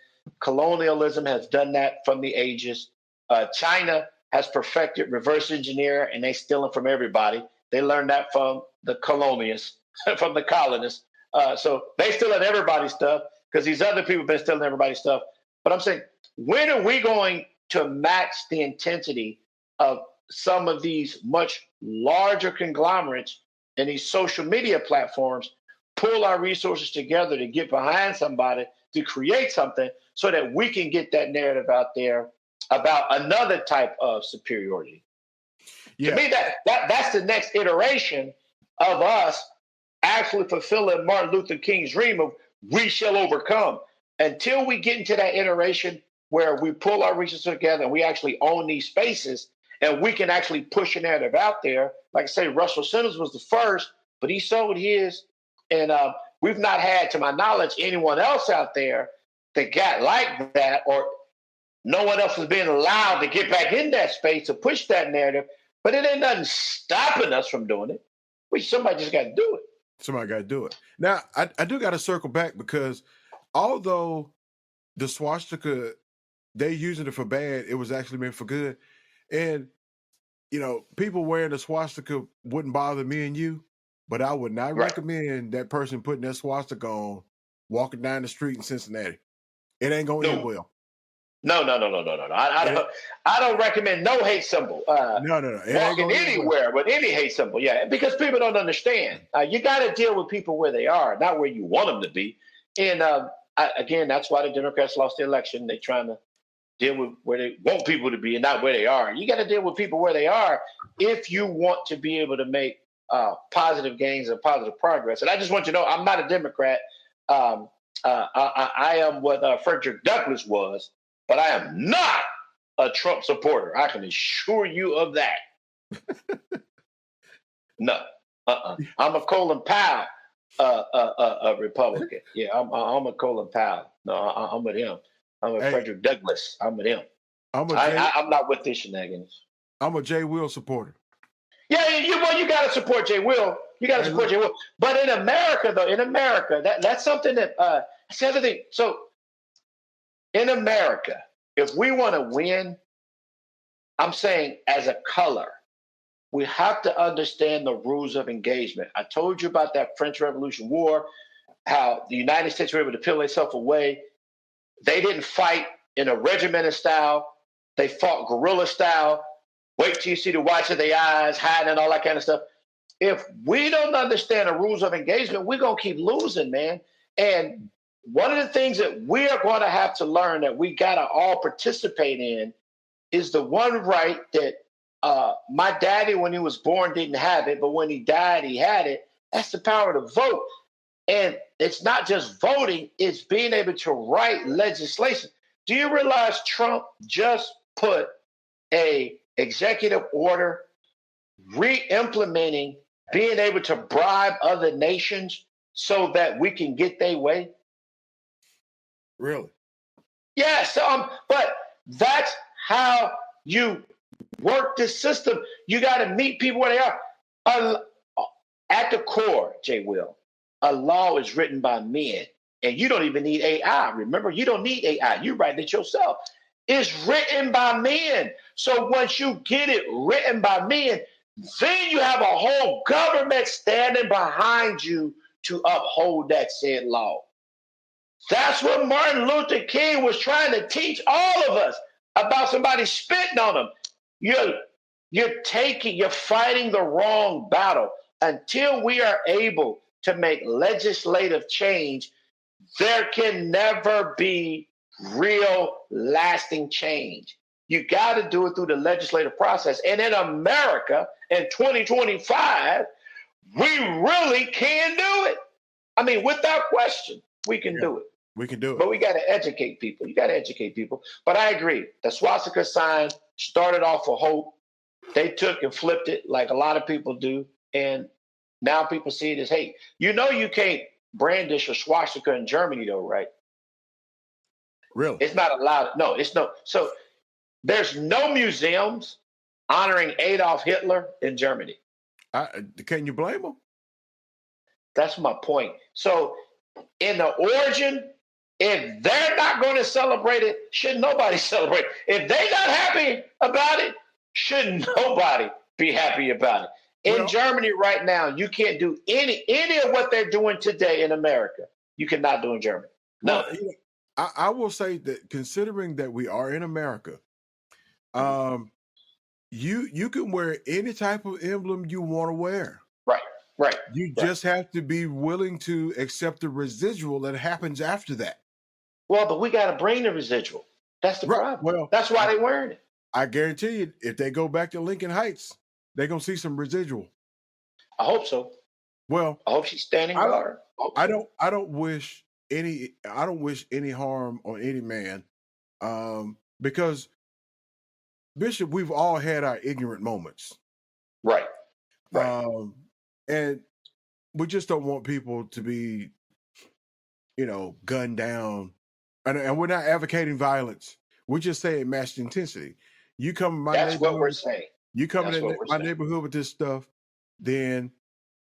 Colonialism has done that from the ages. China has perfected reverse engineer, and they stealing from everybody. They learned that from the colonialists, from the colonists. So they stealing everybody's stuff because these other people have been stealing everybody's stuff. But I'm saying, when are we going to match the intensity of some of these much larger conglomerates and these social media platforms, pull our resources together to get behind somebody to create something so that we can get that narrative out there about another type of superiority? Yeah. To me, that's the next iteration of us actually fulfilling Martin Luther King's dream of we shall overcome. Until we get into that iteration where we pull our resources together and we actually own these spaces and we can actually push a narrative out there. Like I say, Russell Simmons was the first, but he sold his. And we've not had, to my knowledge, anyone else out there that got like that, or no one else was being allowed to get back in that space to push that narrative. But it ain't nothing stopping us from doing it. Somebody just got to do it. Somebody got to do it. Now, I do got to circle back because although the swastika, they using it for bad, it was actually meant for good. And, you know, people wearing the swastika wouldn't bother me and you, but I would not recommend that person putting that swastika on walking down the street in Cincinnati. It ain't going to end well. No. I don't recommend no hate symbol. No. Walking anywhere with any hate symbol, because people don't understand. You got to deal with people where they are, not where you want them to be. And again, that's why the Democrats lost the election. They're trying to deal with where they want people to be and not where they are. You got to deal with people where they are if you want to be able to make positive gains and positive progress. And I just want you to know, I'm not a Democrat. I am what Frederick Douglass was, but I am not a Trump supporter. I can assure you of that. No. I'm a Colin Powell Republican. Yeah, I'm a Colin Powell. No, I'm with him. I'm with Frederick Douglass. I'm with him. I'm not with this shenanigans. I'm a Jay Will supporter. Yeah, you got to support Jay Will. You got to support Jay Will. But in America, though, that's something that that's the other thing. So in America, if we want to win, I'm saying as a color, we have to understand the rules of engagement. I told you about that French Revolution War, how the United States were able to peel themselves away. They didn't fight in a regimented style. They fought guerrilla style. Wait till you see the whites of their eyes, hiding and all that kind of stuff. If we don't understand the rules of engagement, we're going to keep losing, man. And one of the things that we are going to have to learn that we got to all participate in is the one right that my daddy, when he was born, didn't have it, but when he died, he had it. That's the power to vote. And it's not just voting, it's being able to write legislation. Do you realize Trump just put a executive order re-implementing being able to bribe other nations so that we can get their way? Really? Yes, but that's how you work the system. You got to meet people where they are. At the core, Jay Will, a law is written by men, and you don't even need AI. Remember, you don't need AI. You write it yourself. It's written by men. So once you get it written by men, then you have a whole government standing behind you to uphold that said law. That's what Martin Luther King was trying to teach all of us about somebody spitting on them. You're fighting the wrong battle. Until we are able to make legislative change, there can never be real lasting change. You got to do it through the legislative process. And in America in 2025, we really can do it. I mean, without question, we can do it. We can do it. But we got to educate people. You got to educate people. But I agree. The swastika sign started off with hope. They took and flipped it like a lot of people do. And now people see it as hate. You know you can't brandish a swastika in Germany, though, right? Really? It's not allowed. No, it's no. So there's no museums honoring Adolf Hitler in Germany. Can you blame them? That's my point. So in the origin, if they're not going to celebrate it, should nobody celebrate it? If they're not happy about it, should nobody be happy about it? In Germany right now, you can't do any of what they're doing today in America. You cannot do in Germany. No. Well, I will say that considering that we are in America, you can wear any type of emblem you want to wear. Right. You just have to be willing to accept the residual that happens after that. Well, but we got to bring the residual. That's the problem. Well, that's why they're wearing it. I guarantee you, if they go back to Lincoln Heights, they're gonna see some residual. I hope so. Well, I hope she's standing guard. I don't wish any harm on any man, because Bishop, we've all had our ignorant moments, right? And we just don't want people to be, gunned down, and we're not advocating violence. We're just saying matched intensity. You come in my That's neighborhood, what we're saying. You come in my neighborhood with this stuff, then,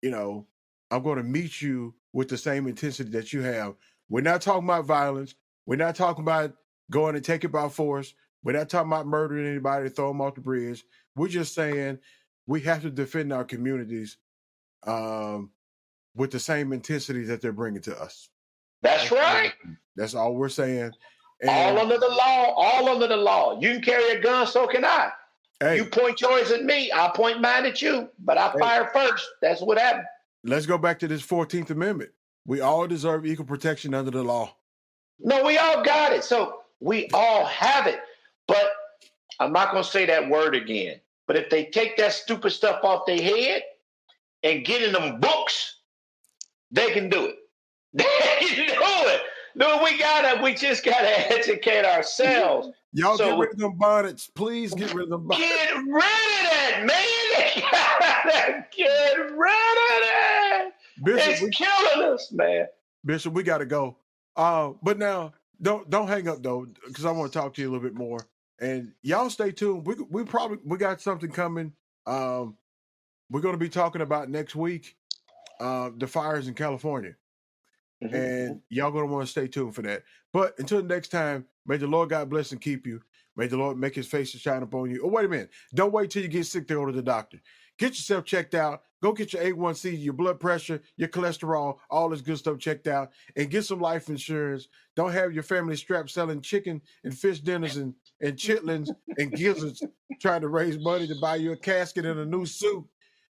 I'm going to meet you with the same intensity that you have. We're not talking about violence. We're not talking about going and take it by force. We're not talking about murdering anybody, throw them off the bridge. We're just saying we have to defend our communities with the same intensity that they're bringing to us. That's right. That's all we're saying. And all under the law. All under the law. You can carry a gun, so can I. Hey, you point yours at me, I'll point mine at you, but I fire first. That's what happened. Let's go back to this 14th Amendment. We all deserve equal protection under the law. No, we all got it. So we all have it. But I'm not going to say that word again. But if they take that stupid stuff off their head and get in them books, they can do it. They can do it. No, we just gotta educate ourselves. Y'all get rid of them bonnets. Please get rid of them bonnets. Get rid of that, man. Get rid of that. Bishop, it's killing us, man. Bishop, we gotta go. But now don't hang up though, because I want to talk to you a little bit more. And y'all stay tuned. We got something coming. We're gonna be talking about next week, the fires in California. Mm-hmm. And y'all going to want to stay tuned for that. But until next time, may the Lord God bless and keep you. May the Lord make his face to shine upon you. Oh, wait a minute. Don't wait till you get sick to go to the doctor. Get yourself checked out. Go get your A1C, your blood pressure, your cholesterol, all this good stuff checked out. And get some life insurance. Don't have your family strapped selling chicken and fish dinners and chitlins and gizzards trying to raise money to buy you a casket and a new suit.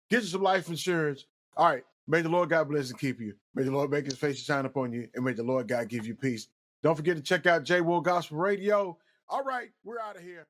Get you some life insurance. All right. May the Lord God bless and keep you. May the Lord make his face to shine upon you. And may the Lord God give you peace. Don't forget to check out J. Will Gospel Radio. All right, we're out of here.